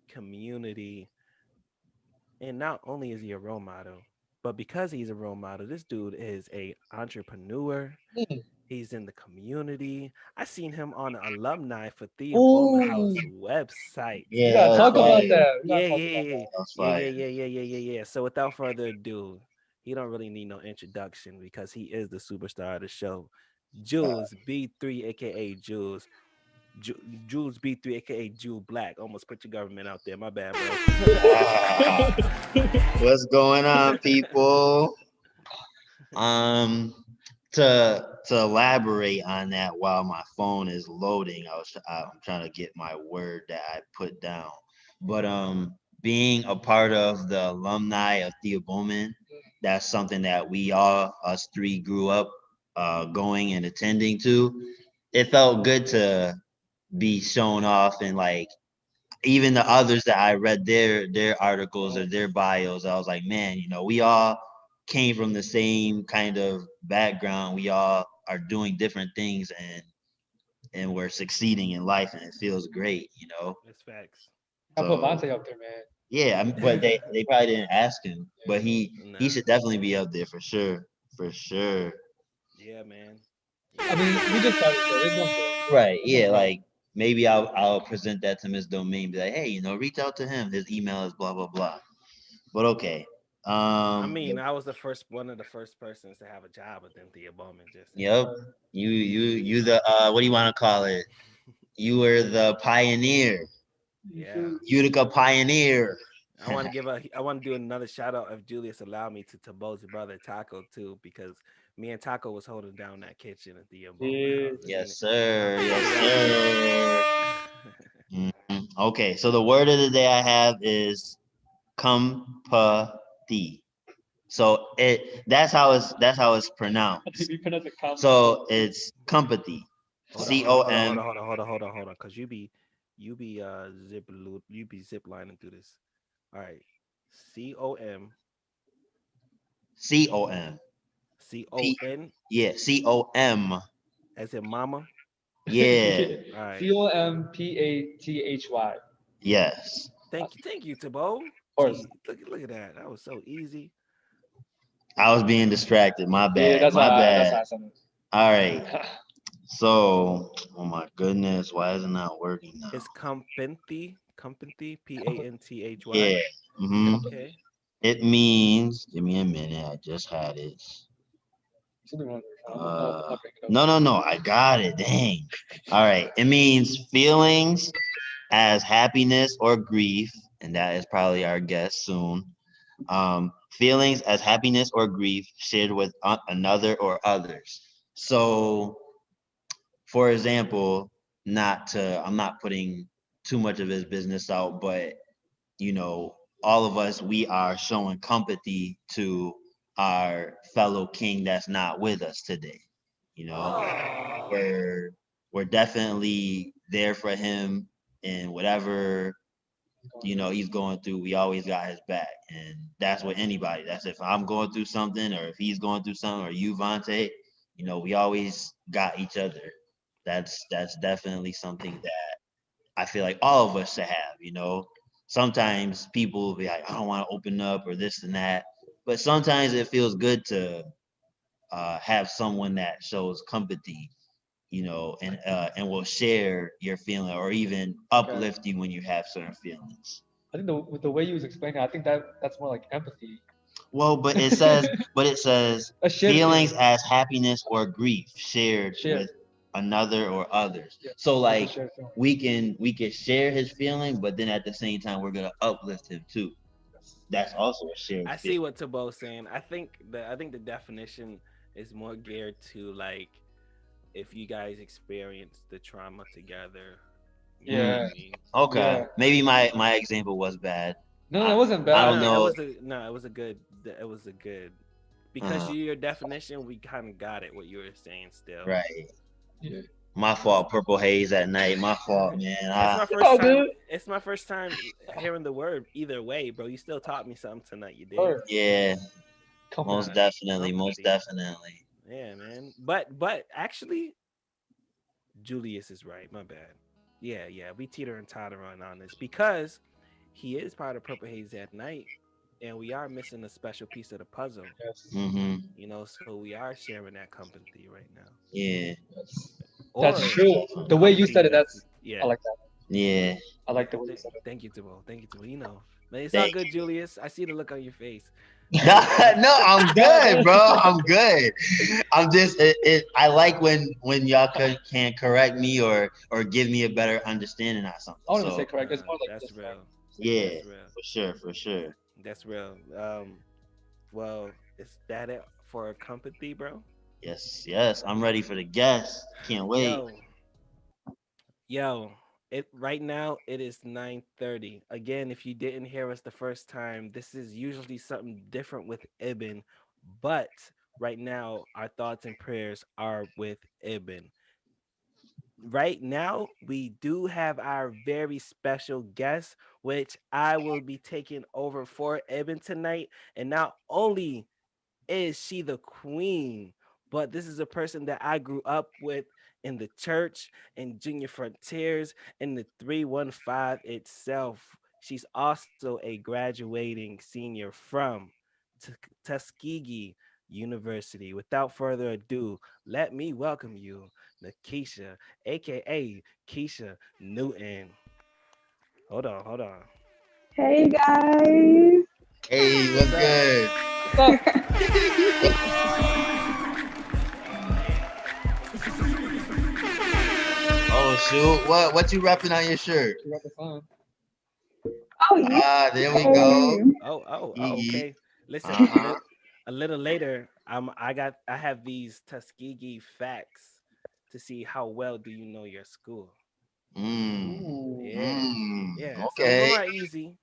community. And not only is he a role model, but because he's a role model, this dude is a entrepreneur. He's in the community. I seen him on an alumni for Thea House website. Yeah, gotta talk about that. Yeah. So without further ado, he don't really need no introduction because he is the superstar of the show. Jules B3, aka Jules. Jules B3, aka Jew Black. Almost put your government out there. My bad, bro. What's going on, people? To elaborate on that while my phone is loading, I'm trying to get my word that I put down. But being a part of the alumni of Thea Bowman, that's something that us three grew up going and attending to. It felt good to be shown off, and like even the others that I read their articles or their bios, I was like, man, we all came from the same kind of background. We all are doing different things and we're succeeding in life, and it feels great, That's facts. I put Vante up there, man. Yeah, but they probably didn't ask him, but he should definitely be up there for sure. Yeah, man. I mean, we just started. Right. Yeah. Like, maybe I'll present that to Miss Domain. Be like, hey, reach out to him. His email is blah blah blah. But okay. I mean, I was one of the first persons to have a job within Thea Bowman. Just saying. Yep. You the what do you want to call it? You were the pioneer. Yeah. Utica pioneer. I want to do another shout out if Julius allowed me to Tabo's brother Taco too, because me and Taco was holding down that kitchen at the Bowman Yeah. house. Yes, I sir. Yes, really sir. Okay, so the word of the day I have is compathy. So that's how it's I think pronounced. we pronounce it calm. So it's compathy. hold on, hold on, hold on, hold C-O-M on, hold on, hold on, hold on, hold on, cause you be zip lining through this. All right, COM C-O-M. P CON yeah, C-O-M. as in mama. Yeah. All right, Compathy. Yes. thank you, Tabo. Of course. Gee, look at that. That was so easy. I was being distracted. My Yeah, bad. My that's bad. why I said All right. it. So, oh my goodness, why is it not working now? It's compathy, PANTHY. Yeah. Mm-hmm. Okay. It means, give me a minute. I just had it. Something wrong. Uh, I'll bring it up. no. I got it. Dang. All right. It means feelings as happiness or grief, and that is probably our guest soon. Feelings as happiness or grief shared with another or others. So, for example, I'm not putting too much of his business out, but you know, all of us, we are showing compathy to our fellow king that's not with us today. You know, Oh. we're definitely there for him and whatever he's going through. We always got his back, and that's with anybody. That's if I'm going through something, or if he's going through something, or you, Vante. We always got each other. That's definitely something that I feel like all of us should have. Sometimes people will be like, I don't want to open up or this and that, but sometimes it feels good to have someone that shows company, and will share your feeling or even uplift you when you have certain feelings. I think with the way you was explaining, I think that's more like empathy. Well, but it says A shared feelings feeling. as happiness or grief shared Shared. with another or others. Yeah. So It's a like shared feeling. we can share his feeling, but then at the same time we're gonna uplift him too. That's also a shared I feeling. see what Tabo's saying. I think the definition is more geared to like if you guys experience the trauma together. You know what Yeah. I mean? Okay, Yeah. maybe my example was bad. No, I that wasn't I No, bad. don't no, that know. was a no. It was a good because Uh, your definition. We kind of got it. What you were saying still. right. Yeah. My fault. Purple haze at night. My fault, man. It's my It's first all time. good. It's my first time hearing the word either way, bro. You still taught me something tonight. You did. Or Yeah, most company. definitely, most Company. definitely. Yeah, man. But actually, Julius is right. My bad. Yeah. We teeter and totter on this because he is part of Purple Haze at night, and we are missing a special piece of the puzzle. Yes. Mm-hmm. So we are sharing that company right now, Yeah. Yes. That's or true. The way you company said it, with I yeah. like that. Yeah. I like the way you said it. Thank you, Tabo. Thank you, Tabo. But it's all Thank good, Julius. I see the look on your face. No, no, I'm good, No, bro. no. I'm good. I'm just I like when y'all can correct me or give me a better understanding of something. I wouldn't say So correct. It's Nah, more like that's just like real. yeah, That's real. for sure, for sure. That's real. Well, is that it for company, bro? Yes, yes. I'm ready for the guest. Can't wait. Yo, yo. It right now it is 9:30. Again, if you didn't hear us the first time, this is usually something different with Ibn, but right now our thoughts and prayers are with Ibn. Right now, we do have our very special guest, which I will be taking over for Ibn tonight. And not only is she the queen, but this is a person that I grew up with in the church, in Junior Frontiers, in the 315 itself. She's also a graduating senior from Tuskegee University. Without further ado, let me welcome you, Nakiesha, aka Kiesha Newton. Hold on. Hey guys. Hey, what's good? What's up? Oh shoot, what you repping on your shirt? You got the phone. Oh, yeah. Ah, there we go. Oh, Gigi. okay. Listen, Uh-huh. a little later, I have these Tuskegee facts to see how well do you know your school. Mm. Ooh. Yeah, Some of them Okay. are easy.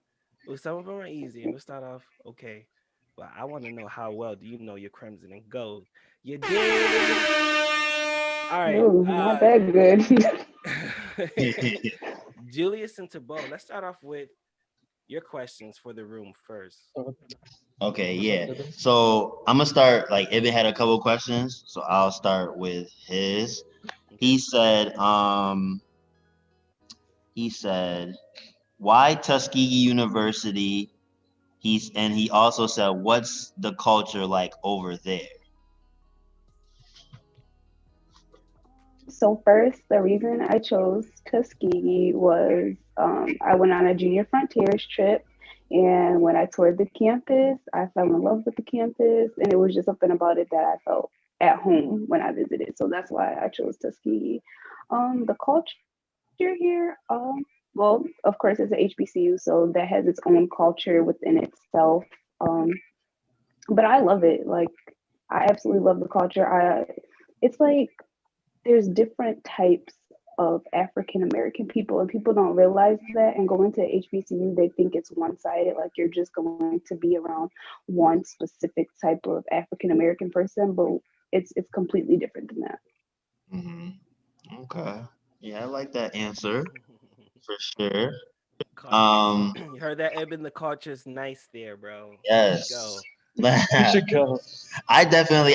Well, some of them are easy, and we'll start off okay. But I want to know how well do you know your crimson and gold? You dig? All right. No, not that good. Julius and Tabo, let's start off with your questions for the room first. Okay, yeah. So I'm gonna start like Ibn had a couple questions, so I'll start with his. Okay. He said, why Tuskegee University? He also said, what's the culture like over there? So first, the reason I chose Tuskegee was I went on a junior frontiers trip, and when I toured the campus, I fell in love with the campus, and it was just something about it that I felt at home when I visited. So that's why I chose Tuskegee. The culture here, well, of course, it's a HBCU, so that has its own culture within itself. Um, but I love it. Like, I absolutely love the culture. It's like there's different types of African American people, and people don't realize that. And going to HBCU, they think it's one sided, like you're just going to be around one specific type of African American person, but it's completely different than that. Mm-hmm. Okay. Yeah, I like that answer for sure. Cul- Um, you heard that, Eben? The culture's nice there, bro. You should yes. go. You should go. I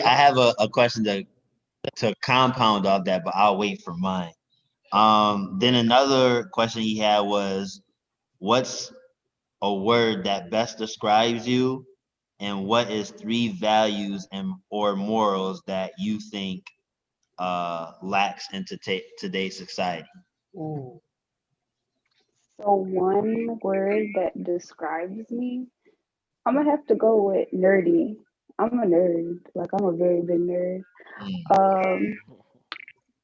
have a question to compound off that, but I'll wait for mine. Then another question he had was, what's a word that best describes you, and what is three values and or morals that you think lacks in today's society? Ooh. So, one word that describes me, I'm gonna have to go with nerdy. I'm a nerd, like, I'm a very big nerd. Mm, Um,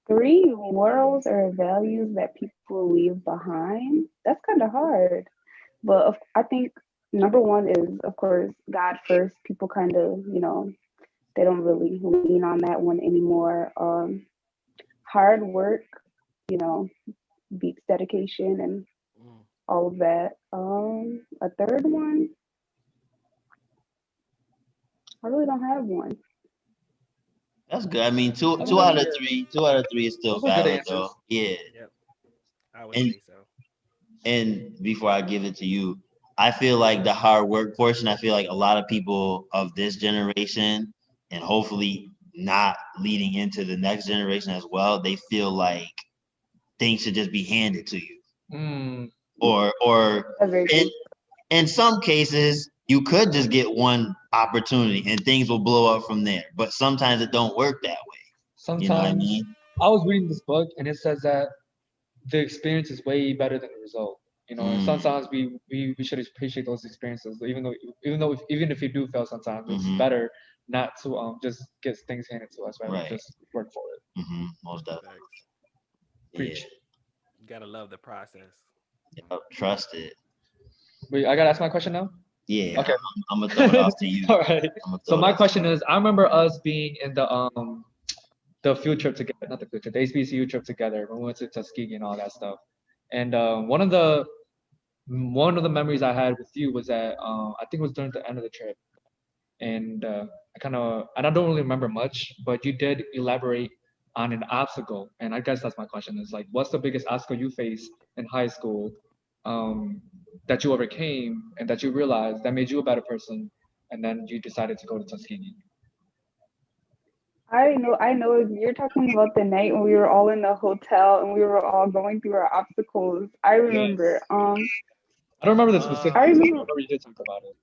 Three morals or values that people leave behind. That's kind of hard. But I think number one is, of course, God first. People kind of, they don't really lean on that one anymore. Hard work, you know, beats dedication and Mm. all of that. A third one, I really don't have one. that's good. I mean, That's two good. out of three, two out of three is still Those are good valid answers. though. Yeah. Yep, I would And say so. before I give it to you, I feel like the hard work portion, I feel like a lot of people of this generation, and hopefully not leading into the next generation as well, they feel like things should just be handed to you. Mm. Or That's very in true. in some cases you could just get one opportunity and things will blow up from there. But sometimes it don't work that way. You know what I Sometimes mean? I was reading this book and it says that the experience is way better than the result. And Mm, sometimes we should appreciate those experiences, even if you do fail, sometimes it's hmm. better not to just get things handed to us, rather than Right. just work for it. Hmm. Most definitely. Facts. Yeah. Preach. You gotta love the process. Trust it. Wait, I gotta ask my question now. Yeah. Okay. I'm gonna throw it off to you. All right. I'm gonna So throw it my off to question is, I remember us being in the field trip together, not the field trip, the HBCU trip together when we went to Tuskegee and all that stuff. And one of the memories I had with you was that I think it was during the end of the trip, and I don't really remember much, but you did elaborate on an obstacle, and I guess that's my question is like, what's the biggest obstacle you faced in high school, um, that you overcame and that you realized that made you a better person, and then you decided to go to Tuskegee. I know you're talking about the night when we were all in the hotel and we were all going through our obstacles. I remember. Yes. I don't remember the I Uh, specifics, but I remember. remember you did talk about it.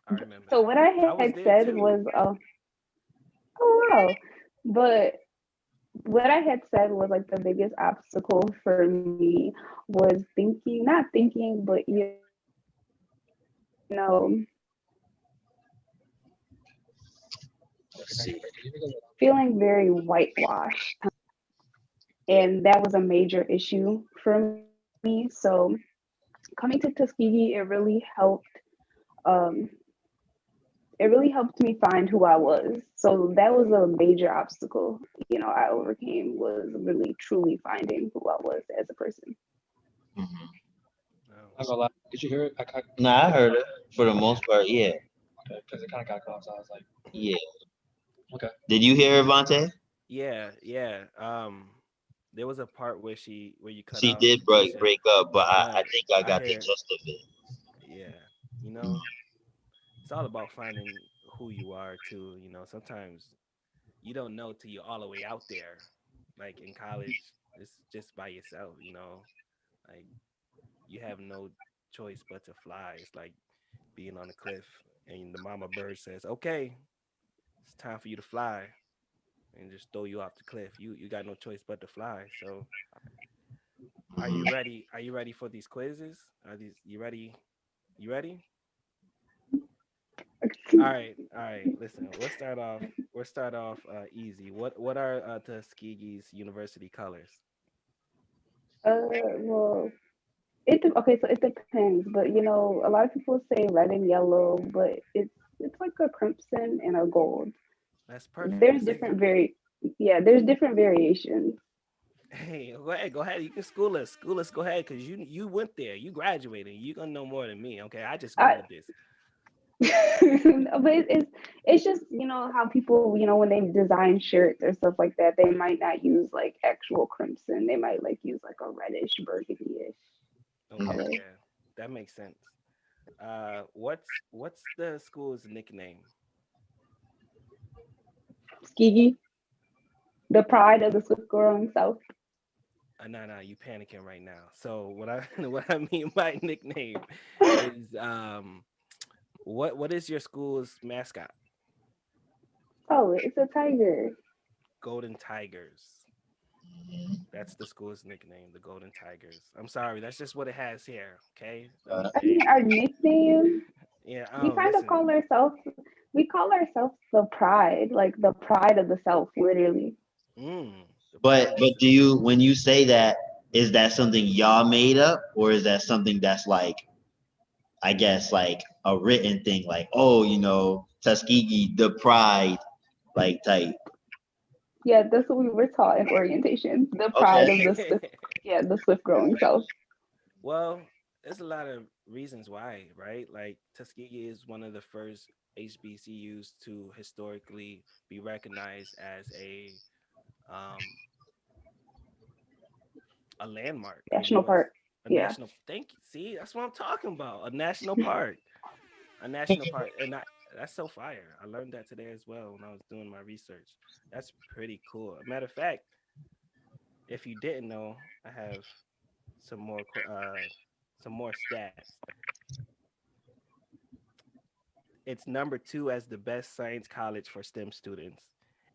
I remember So that. what I I had was there said too. was, oh wow, but what I had said was like the biggest obstacle for me was thinking, not thinking, but know, Let's see. feeling very whitewashed. And that was a major issue for me. So coming to Tuskegee, um, it really helped me find who I was. So that was a major obstacle, I overcame, was really truly finding who I was as a person. Mhm. I'm gonna lie. Did you hear it? Nah, I heard it for the most part. Yeah, Because it kind of got cut, so I was like, yeah. okay. Did you hear Vante? Yeah, yeah. There was a part where you cut She off, did Keisha, break up, but I but think I I got the heard, gist of it. yeah. You know, it's all about finding who you are too. Sometimes you don't know till you're all the way out there. Like in college, it's just by yourself. Like you have no choice but to fly. It's like being on a cliff, and the mama bird says, "Okay, it's time for you to fly," and just throw you off the cliff. You got no choice but to fly. So, are Mhm. you ready? Are you ready for these quizzes? Are these you ready? You ready? All right. Listen, We'll start off easy. What are Tuskegee's university colors? Well, okay, so it depends, but a lot of people say red and yellow, but it's like a crimson and a gold. That's perfect. There's different yeah, there's different variations. Hey, go ahead, go ahead. You can school us. School us, go ahead, because you went there. You graduated. You're gonna know more than me. Okay. I just I Googled this. but it's just how people when they design shirts or stuff like that, they might not use like actual crimson. They might like use like a reddish burgundy-ish Okay, color. yeah. That makes sense. What's the school's nickname? Tuskegee, the pride of the swift growing south. No, you panicking right now. So what I what I mean by nickname is what is your school's mascot? Oh, it's a tiger. Golden Tigers. That's the school's nickname, the Golden Tigers. I'm sorry, that's just what it has here. Okay. I mean, our nickname, Yeah. we kind of Listen. call ourselves the pride, like the pride of the south, literally. The pride of But the. do you when you say that, is that something y'all made up, or is that something that's like, I guess, like a written thing, like, oh, Tuskegee, the pride, like type. Yeah, that's what we were taught in orientation. The Okay. pride of the swift, yeah, the swift growing south. Well, there's a lot of reasons why, right? Like Tuskegee is one of the first HBCUs to historically be recognized as um a landmark. National park. A Yeah. national. Thank you. See, that's what I'm talking about. A national park. A national park, and that's so fire. I learned that today as well when I was doing my research. That's pretty cool. Matter of fact, if you didn't know, I have some more some more stats. It's number 2 as the best science college for STEM students.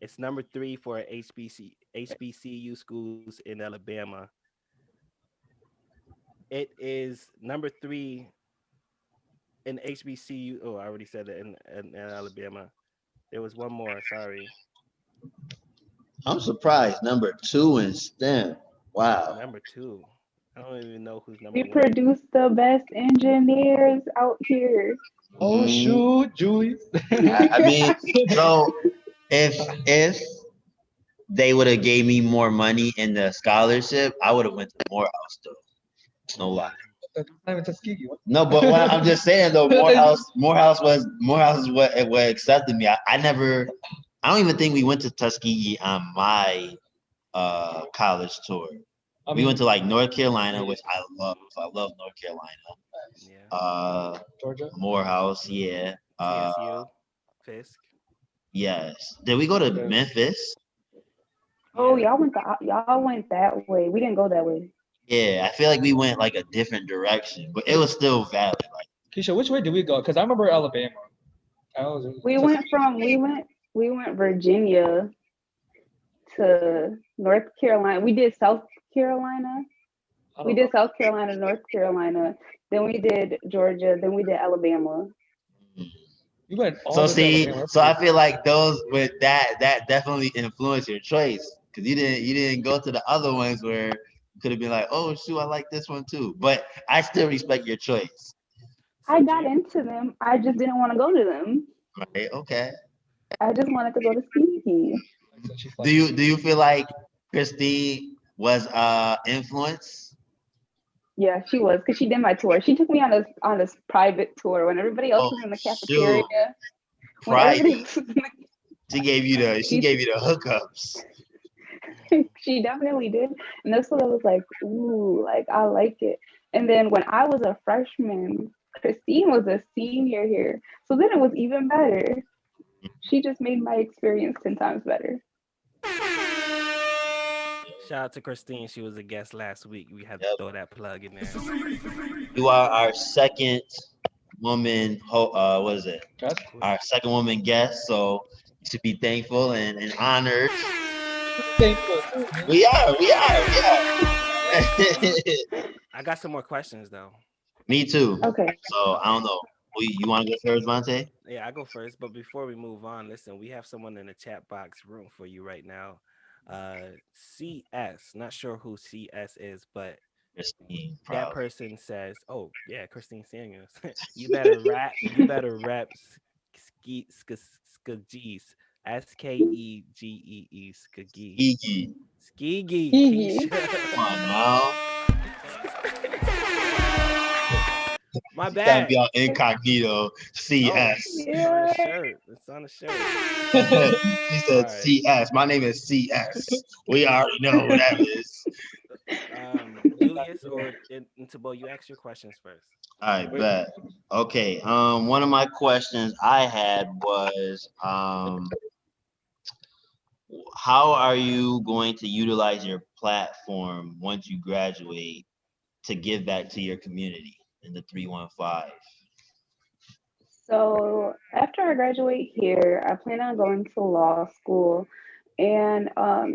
It's number 3 for HBCU schools in Alabama. It is number 3 in HBCU. Oh, I already said that in Alabama. There was one more. Sorry, I'm surprised. Number 2 in STEM. Wow. number 2. I don't even know who's number We 1. produce the best engineers out here. Oh Mhm. shoot, Julius. I mean, so if they would have gave me more money in the scholarship, I would have went to Morehouse though. No lie. That's not even Tuskegee. No, but what I'm just saying though, Morehouse is what accepted me. I don't even think we went to Tuskegee on my college tour. I We went mean, to like North Carolina, which I love. I love North Carolina. Yeah, Georgia. Morehouse, yeah. TSU, Fisk. Yes. Did we go to Okay. Memphis? Oh, Yeah, y'all went that way. We didn't go that way. Yeah, I feel like we went like a different direction, but it was still valid. Like, Keisha, which way did we go? Because I remember Alabama. I was We went from we went Virginia to North Carolina. We did South Carolina, I We don't did know. South Carolina, North Carolina, then we did Georgia, then we did Alabama. You went all So the way to see, Alabama. so I feel like those with that definitely influenced your choice because you didn't go to the other ones where you could have been like, oh shoot, I like this one too. But I still respect your choice. I got into them. I just didn't want to go to them. Right? Okay. I just wanted to go to Ski. So she's Do you feel like Christine was influenced? Yeah, she was because she did my tour. She took me on this private tour when everybody else Oh was in the shoot. cafeteria. When Private. everybody else was in the, She gave you the hookups. she definitely did, and that's what I was like, ooh, like I like it. And then when I was a freshman, Christine was a senior here, so then it was even better. She just made my experience 10 times better. Shout out to Christine. She was a guest last week. We had to Yep. throw that plug in there. You are our second woman. What is it? Guys, Our second woman guest. So you should be thankful and honored. thankful. We are. I got some more questions though. Me too. Okay. So I don't know. You want to go first, Vante? Yeah, I go first. But before we move on, listen, we have someone in the chat box room for you right now. CS. Not sure who CS is, but Christine, that probably. person says, "Oh yeah, Christine Sanders. You better rap. You better rap SKEGEE. SKEGEE. SKEGEE. Gigi. SKEGEE. Gigi. Kiesha. Come on now. My Gotta bad. be on incognito. CS. It's on the shirt. It's on the shirt. She said Alright. CS. My name is CS. We already know who that is. Julius or Tabo, you ask your questions first. All right, bet. Okay. One of my questions I had was, how are you going to utilize your platform once you graduate to give back to your community in the 315? So after I graduate here, I plan on going to law school. And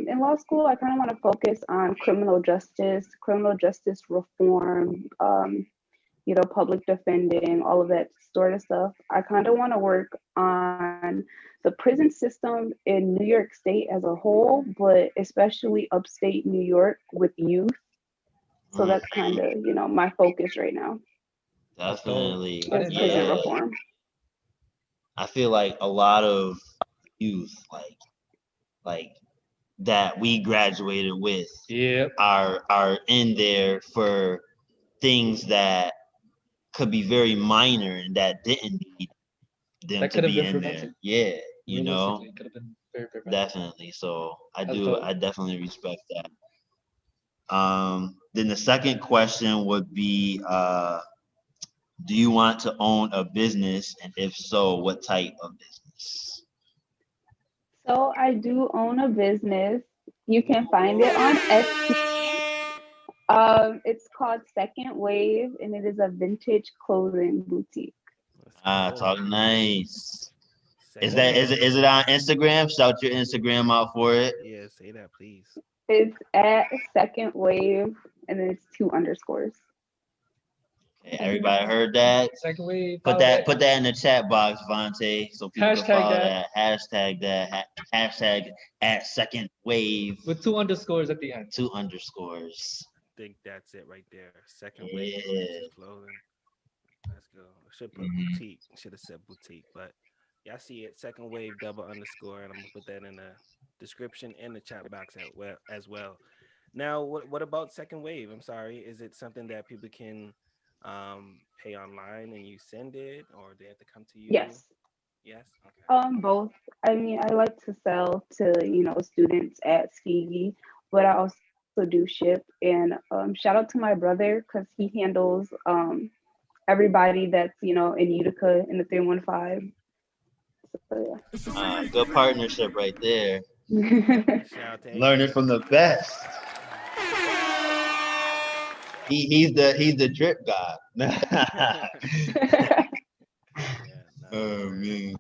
in law school, I kind of want to focus on criminal justice reform, public defending, all of that sort of stuff. I kind of want to work on the prison system in New York State as a whole, but especially upstate New York with youth. So that's kind of, my focus right now. Definitely. Is prison reform. I feel like a lot of youth, like that we graduated with, are in there for things that could be very minor and that didn't need them That to could have be been in prevented. there. Yeah, you know, Realistically, it could have been very prevented. definitely. So I That's do. dope. I definitely respect that. Then the second question would be, do you want to own a business, and if so, what type of business? So I do own a business. You can find it on Etsy. It's called Second Wave, and it is a vintage clothing boutique. Talk nice. Is Second it on Instagram? Shout your Instagram out for it. Yeah, say that please. It's at Second Wave, and then it's 2 underscores. Okay, everybody heard that? Second wave. Put that in the chat box, Vante, so people can follow that. Hashtag that. Hashtag at Second Wave With 2 underscores at the end. 2 underscores. I think that's it right there. Second Wave vintage clothing. Let's go. I should put boutique. Should have said boutique, but y'all see it. Second Wave double underscore, and I'm gonna put that in the description and the chat box as well. Now, what about Second Wave? I'm sorry. Is it something that people can pay online and you send it, or they have to come to you? Yes. Okay. Both. I mean, I like to sell to students at TUSKEGEE, but I also do ship. And shout out to my brother because he handles everybody that's in Utica in the 315. So, yeah. Good partnership right there. Learning from the best. He's the drip god. Oh man.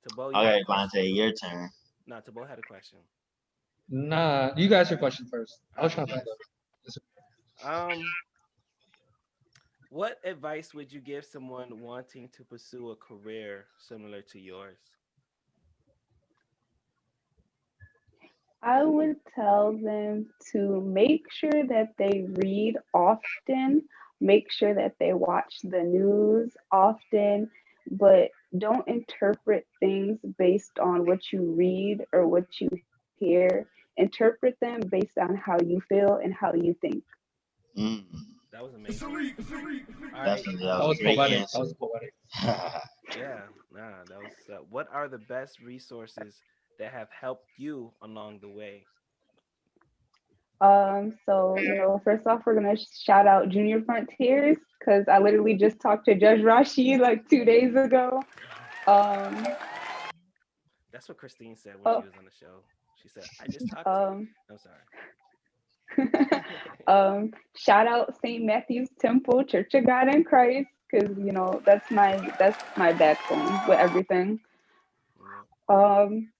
Tabo, all right, Vante, your turn. No, Tabo had a question. Nah, you guys your question first. I was trying to find Um, what advice would you give someone wanting to pursue a career similar to yours? I would tell them to make sure that they read often, make sure that they watch the news often, but don't interpret things based on what you read or what you hear. Interpret them based on how you feel and how you think. Mm, That was amazing. All right. definitely, that That was a was great poetic. That answer. was poetic. Yeah. Nah, that was. What are the best resources that have helped you along the way? First off, we're gonna shout out Junior Frontiers because I literally just talked to Judge Rashi like 2 days ago. Um, That's what Christine said when she oh, was on the show. She said, "I just talked to." um, I'm sorry. Shout out St. Matthew's Temple, Church of God in Christ, because that's my backbone with everything. Yeah, Um,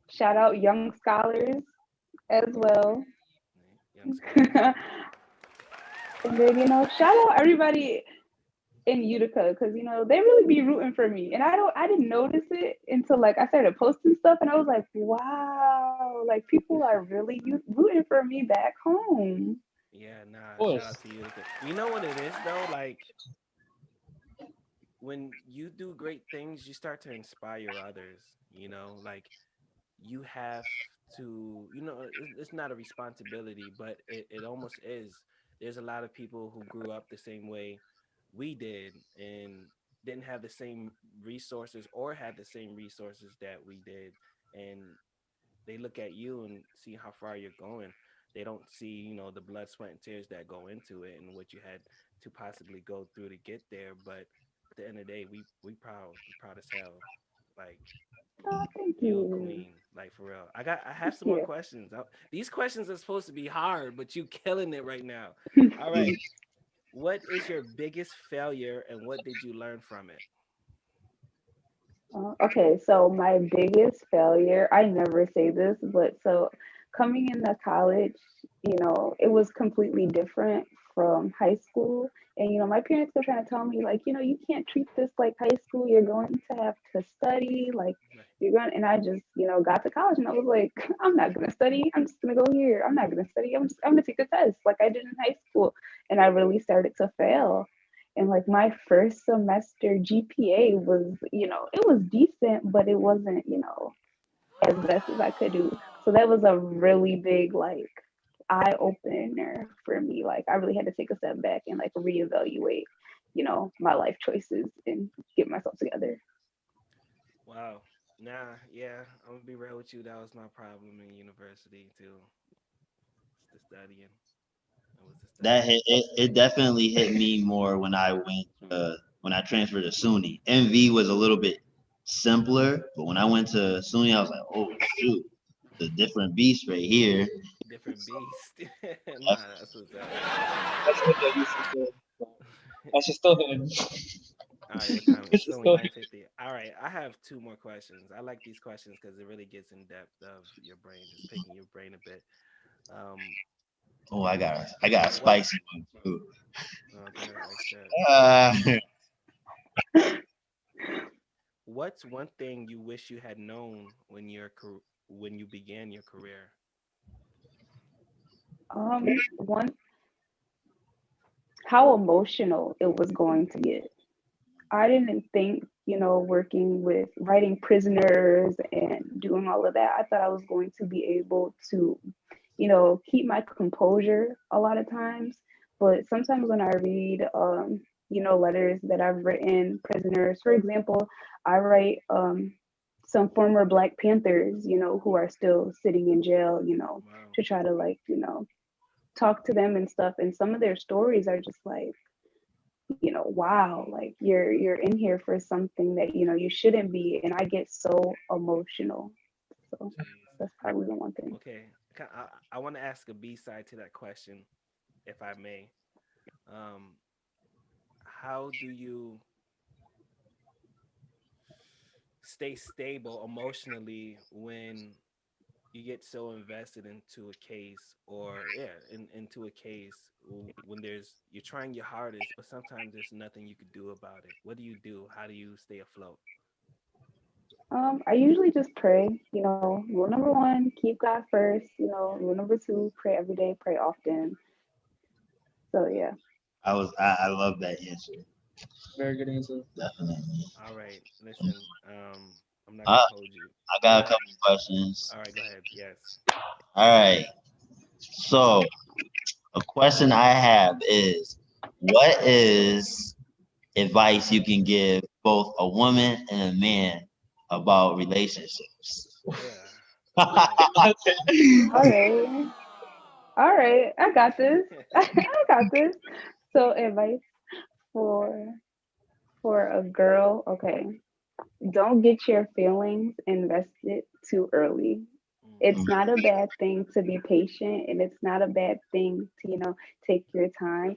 Shout out Young Scholars as well. yeah, young scholars. And then, shout out everybody in Utica because they really be rooting for me, and I didn't notice it until like I started posting stuff, and I was like, wow, like people are really rooting for me back home. Yeah, Of nah. Shout out course. to you. You know what it is though? Like when you do great things, you start to inspire others. Like you have to. It's not a responsibility, but it almost is. There's a lot of people who grew up the same way we did and didn't have the same resources or had the same resources that we did, and they look at you and see how far you're going. They don't see, the blood, sweat, and tears that go into it and what you had to possibly go through to get there. But at the end of the day, we proud as hell. Like Oh, thank you a you. queen, like for real. I have Thank some more you. questions. These questions are supposed to be hard, but you killing it right now. All Mm. right, what is your biggest failure and what did you learn from it? Okay, so my biggest failure, I never say this, but so coming into college, it was completely different from high school. And, my parents were trying to tell me, like, you can't treat this like high school. You're going to have to study. Like, Right. and I just, got to college and I was like, I'm not going to study. I'm just going to go here. I'm not going to study. I'm going to take the test like I did in high school. And I really started to fail. And like my first semester GPA was, it was decent, but it wasn't, as best as I could do. So that was a really big like eye opener for me. Like I really had to take a step back and like reevaluate, my life choices and get myself together. Wow. Nah, yeah, I'm gonna be real with you. That was my problem in university too. It's the studying. It was the That studying. it definitely hit me more when when I transferred to SUNY. NV was a little bit simpler, but when I went to SUNY, I was like, oh shoot, the different beast right here. Different beast. Nah, that's what's up. That's what they used to do. I should still doing. All right, what time? I It's should only still. 9:50. All right, I have two more questions. I like these questions because it really gets in depth of your brain, just picking your brain a bit. Um, Oh, I got a what's spicy one too. okay? Like shit. Uh, What's one thing you wish you had known when you began your career? One, how emotional it was going to get. I didn't think, working with writing prisoners and doing all of that, I thought I was going to be able to, keep my composure a lot of times. But sometimes when I read, letters that I've written, prisoners, for example, I write some former Black Panthers, who are still sitting in jail, Wow. to try to like, talk to them and stuff. And some of their stories are just like, wow, like you're in here for something that you shouldn't be, and I get so emotional. So Jeez. that's probably the one thing. Okay. I want to ask a B side to that question, if I may. Um, how do you stay stable emotionally when you get so invested into a case, or yeah, into a case when you're trying your hardest, but sometimes there's nothing you could do about it. What do you do? How do you stay afloat? I usually just pray. Rule number one, keep God first. Rule number two, pray every day, pray often. So yeah. I love that answer. Very good answer. Definitely. All right, listen. I'm not Uh, gonna hold you. I Go got a ahead. couple questions. All right, go ahead. Yes. All right. So a question I have is, what is advice you can give both a woman and a man about relationships? Man. All right. All right. I got this. I got this. So advice for a girl, okay. Don't get your feelings invested too early. It's not a bad thing to be patient, and it's not a bad thing to, take your time.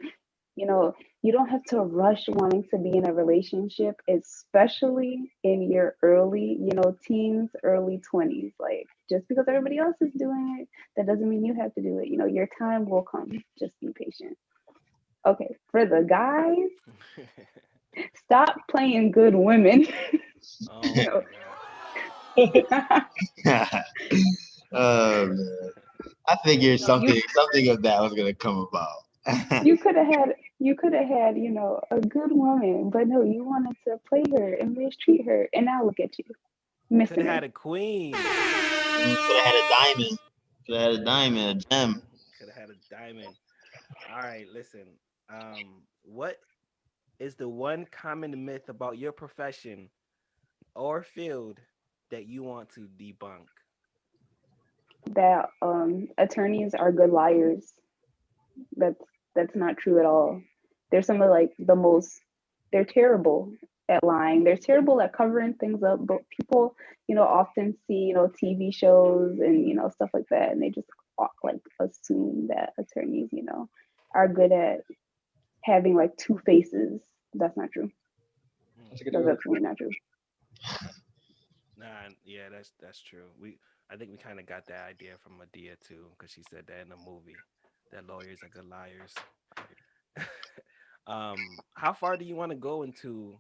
You don't have to rush wanting to be in a relationship, especially in your early, teens, early 20s. Like, just because everybody else is doing it, that doesn't mean you have to do it. Your time will come. Just be patient. Okay, for the guys, stop playing good women. Oh my Um, I figured You something of that was gonna come about. you could have had a good woman, but no, you wanted to play her and mistreat her, and now look at you Could missing have her. had a queen. Could have had a diamond. Could have had a diamond, a gem. Could have had a diamond. All right, listen. What is the one common myth about your profession or field that you want to debunk? That attorneys are good liars. That's that's not true at all. They're some of like the most. They're terrible at lying. They're terrible at covering things up. But people, often see TV shows and stuff like that, and they just like assume that attorneys, are good at having like two faces. That's not true. That's a good That's answer. absolutely not true. Nah, yeah, that's true. I think we kind of got that idea from Medea too, because she said that in the movie, that lawyers are good liars. How far do you want to go into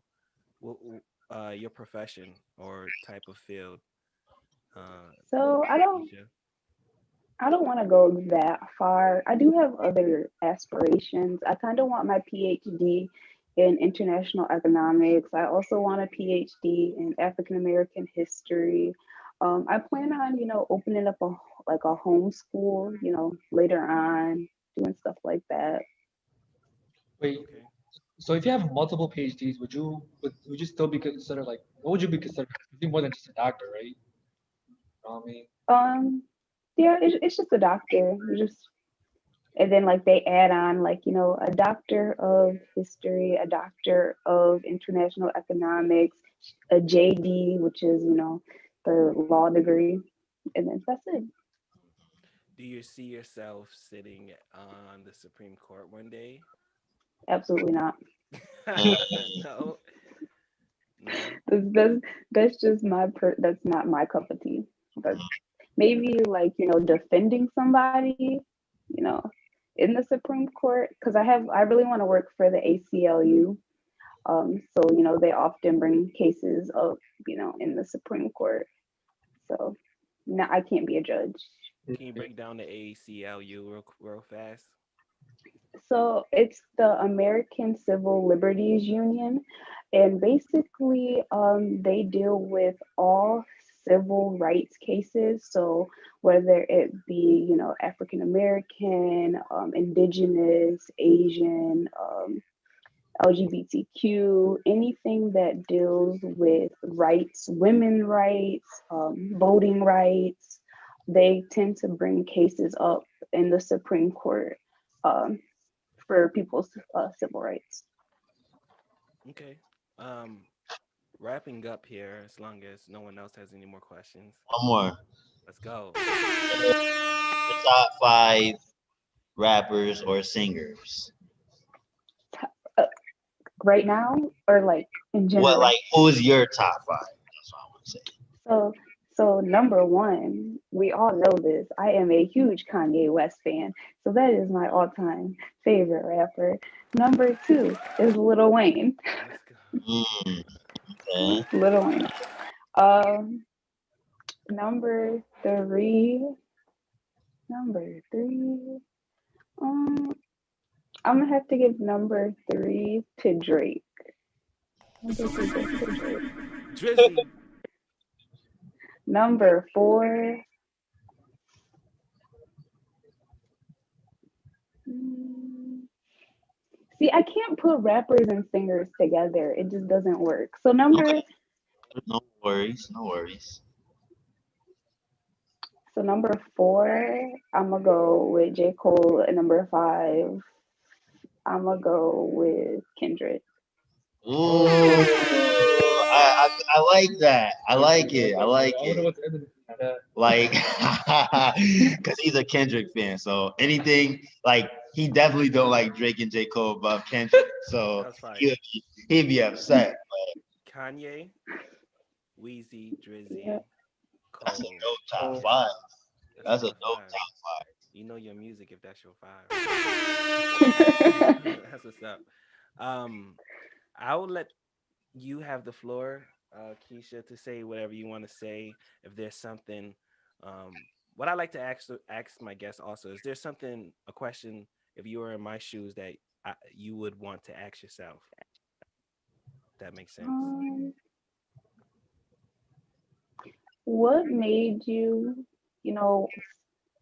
your profession or type of field, uh, So Nakiesha? I don't want to go that far. I do have other aspirations. I kind of want my PhD in international economics. I also want a PhD in African American history. I plan on, opening up a home school, later on, doing stuff like that. Wait, Okay. so if you have multiple PhDs, would you still be considered like what would you be considered? You'd be more than just a doctor, right? I mean, Um, yeah, it's just a doctor. You just and then like they add on like a doctor of history, a doctor of international economics, a JD, which is the law degree, and then that's it. Do you see yourself sitting on the Supreme Court one day? Absolutely not. No, no. That's just that's not my cup of tea. But maybe like defending somebody, you know in the Supreme Court, because I really want to work for the ACLU. So they often bring cases up in the Supreme Court. So no, I can't be a judge. Can you break down the ACLU real fast? So it's the American Civil Liberties Union, and basically, they deal with all civil rights cases. So whether it be, African American, Indigenous, Asian, LGBTQ, anything that deals with rights, women rights, voting rights, they tend to bring cases up in the Supreme Court. Um, for people's civil rights. Okay. Um, Wrapping up here, as long as no one else has any more questions. One more. Let's go. The top five rappers or singers. Uh, right now, or like in What general. like who's your top five? That's what I want to say. So So number one, we all know this. I am a huge Kanye West fan. So that is my all-time favorite rapper. Number two is Lil Wayne. Let's go. Okay. Lil Wayne. Um, number three. Number three. Um, I'm gonna have to give number three to Drake. Number three goes to Drake. Drizzy. Number four. mm, See, I can't put rappers and singers together. It just doesn't work. So Okay. No worries. No worries. number four, I'm gonna go with J. Cole, and number five, I'm gonna go with Kendrick. Ooh, I like that. I like it. I like I wonder it. what's Eminem at that. Like, because he's a Kendrick fan. So anything like he definitely don't like Drake and J. Cole above Kendrick. So That's fine. he'd be upset. Kanye, Weezy, Drizzy, Yeah. That's a Cole. dope top five. That's a your dope five. top five. You know your music if that's your five. That's what's up. I will let you have the floor, Kiesha, to say whatever you want to say. If there's something, what I like to ask my guests also is there something, a question, if you were in my shoes that you would want to ask yourself. That makes sense. What made you,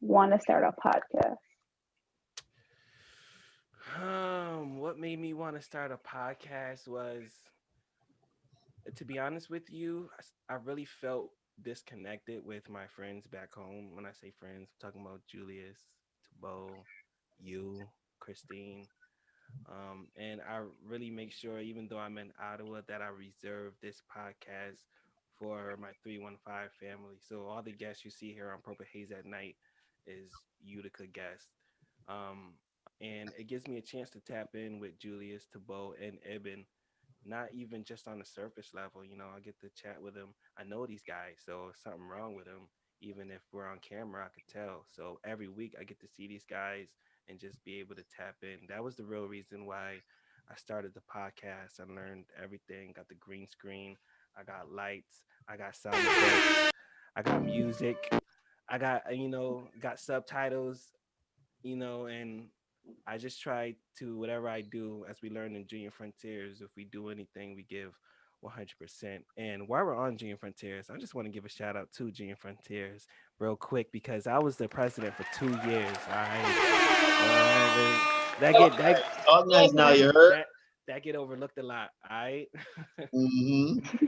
want to start a podcast? What made me want to start a podcast was, to be honest with you, I really felt disconnected with my friends back home. When I say friends, I'm talking about Julius, Tabo, you, Christine. And I really make sure, even though I'm in Ottawa, that I reserve this podcast for my 315 family. So all the guests you see here on PurpleHaze at night is Utica guests. And it gives me a chance to tap in with Julius, Tabo, and Eben, not even just on the surface level. I get to chat with them. I know these guys, so if something wrong with them, even if we're on camera, I could tell. So every week I get to see these guys and just be able to tap in. That was the real reason why I started the podcast. I learned everything, got the green screen, I got lights, I got sound effects, I got music, I got subtitles, and I just try to, whatever I do, as we learned in Junior Frontiers, if we do anything, we give 100%. And while we're on Junior Frontiers, I just want to give a shout out to Junior Frontiers real quick because I was the president for 2 years. All right. Oh, nice. Now you heard. That get overlooked a lot. All right. Mm-hmm.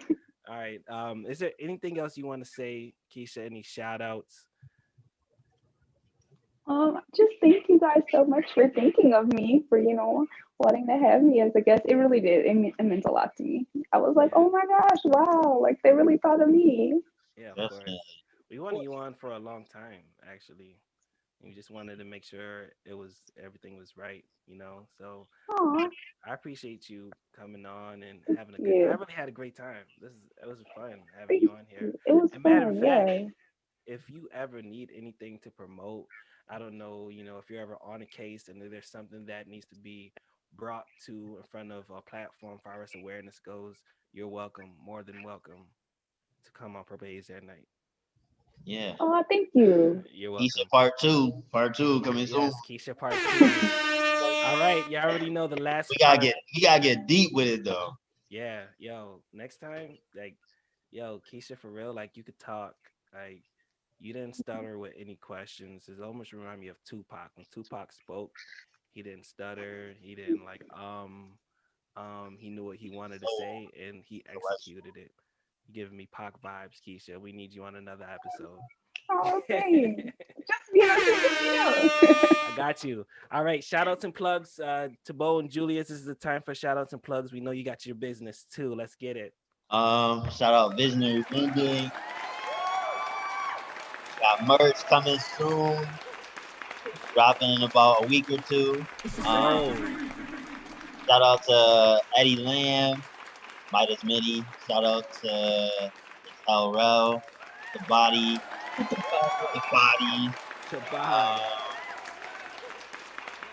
All right. Is there anything else you want to say, Kiesha? Any shout outs? Just thank you guys so much for thinking of me, for wanting to have me as a guest. It really did. It meant a lot to me. I was like, oh my gosh, wow, like they really thought of me. Yeah, of course. We wanted you on for a long time, actually. We just wanted to make sure everything was right, So Aww. I appreciate you coming on and having a Thank good. I you. really had a great time. It was fun having Thank you on here. you. It was And matter of fun, fact, yeah. if you ever need anything to promote, I don't know, if you're ever on a case and there's something that needs to be brought to in front of a platform far as awareness goes, you're welcome, more than welcome, to come on PurpleHaze at night. Yeah. Oh, thank you. You're welcome. Kiesha part two coming soon. Yes, Kiesha part 2. All right, you already know the last. We gotta get deep with it though. Yeah, yo, next time, Kiesha, for real, you could talk, you didn't stutter with any questions. It almost reminded me of Tupac. When Tupac spoke, he didn't stutter. He didn't he knew what he wanted to say and he executed it. Giving me Pac vibes, Kiesha. We need you on another episode. Oh, thanks. I got you. All right. Shout outs and plugs to Bo and Julius. This is the time for shout outs and plugs. We know you got your business too. Let's get it. Shout out Visionary Vending. Got merch coming soon. Dropping in about a week or two. Shout out to Eddie Lamb, Midas Mini. Shout out to LRel. the body, the body. Goodbye.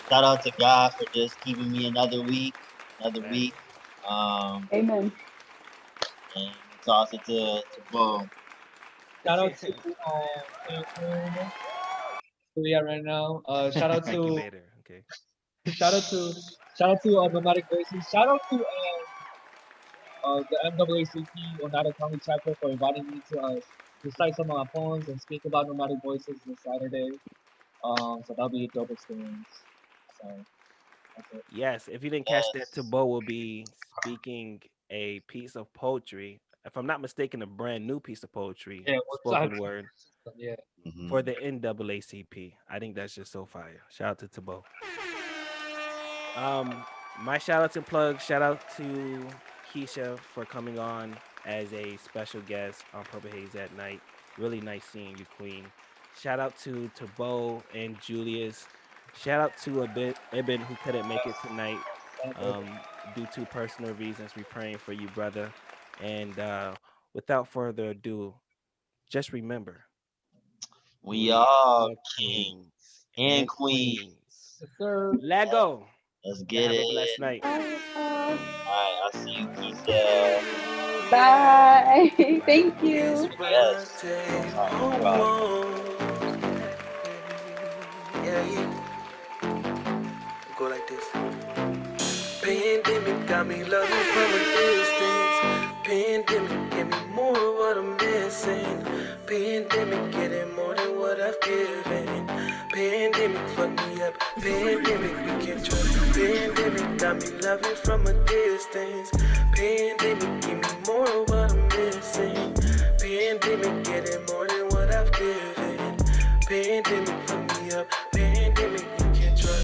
Shout out to God for just keeping me another week. Man. Amen. And toss it to Bo. Shout out to Cancun. So yeah, right now. Shout out Thank you to later. Okay. shout out to Nomadic Voices. Shout out to the NAACP Oneida County chapter for inviting me to recite some of my poems and speak about Nomadic Voices this Saturday. So that'll be a dope experience. So that's it. Yes, if you didn't catch that, Tabo will be speaking a piece of poetry. If I'm not mistaken, a brand new piece of poetry, Yeah, spoken word yeah. for the NAACP. I think that's just so fire. Shout out to Tabo. My shout outs and plugs. Shout out to Kiesha for coming on as a special guest on PurpleHaze at night. Really nice seeing you, Queen. Shout out to Tabo and Julius. Shout out to Ibn who couldn't make it tonight due to personal reasons. We're praying for you, brother. And without further ado, just remember We are kings kings and queens. queens. Yes, sir. Lego. Let's And get have it. a blessed night. All right, I'll see you, Kiesha. Bye. Thank you. Yes. Go like this. Pandemic got me loving from a distance. Pandemic gave me more of what I'm missing. Pandemic getting more than what I've given. Pandemic fucked me up. Pandemic we can trust. Pandemic got me loving from a distance. Pandemic give me more of what I'm missing. Pandemic getting more than what I've given. Pandemic fucked me up. Pandemic.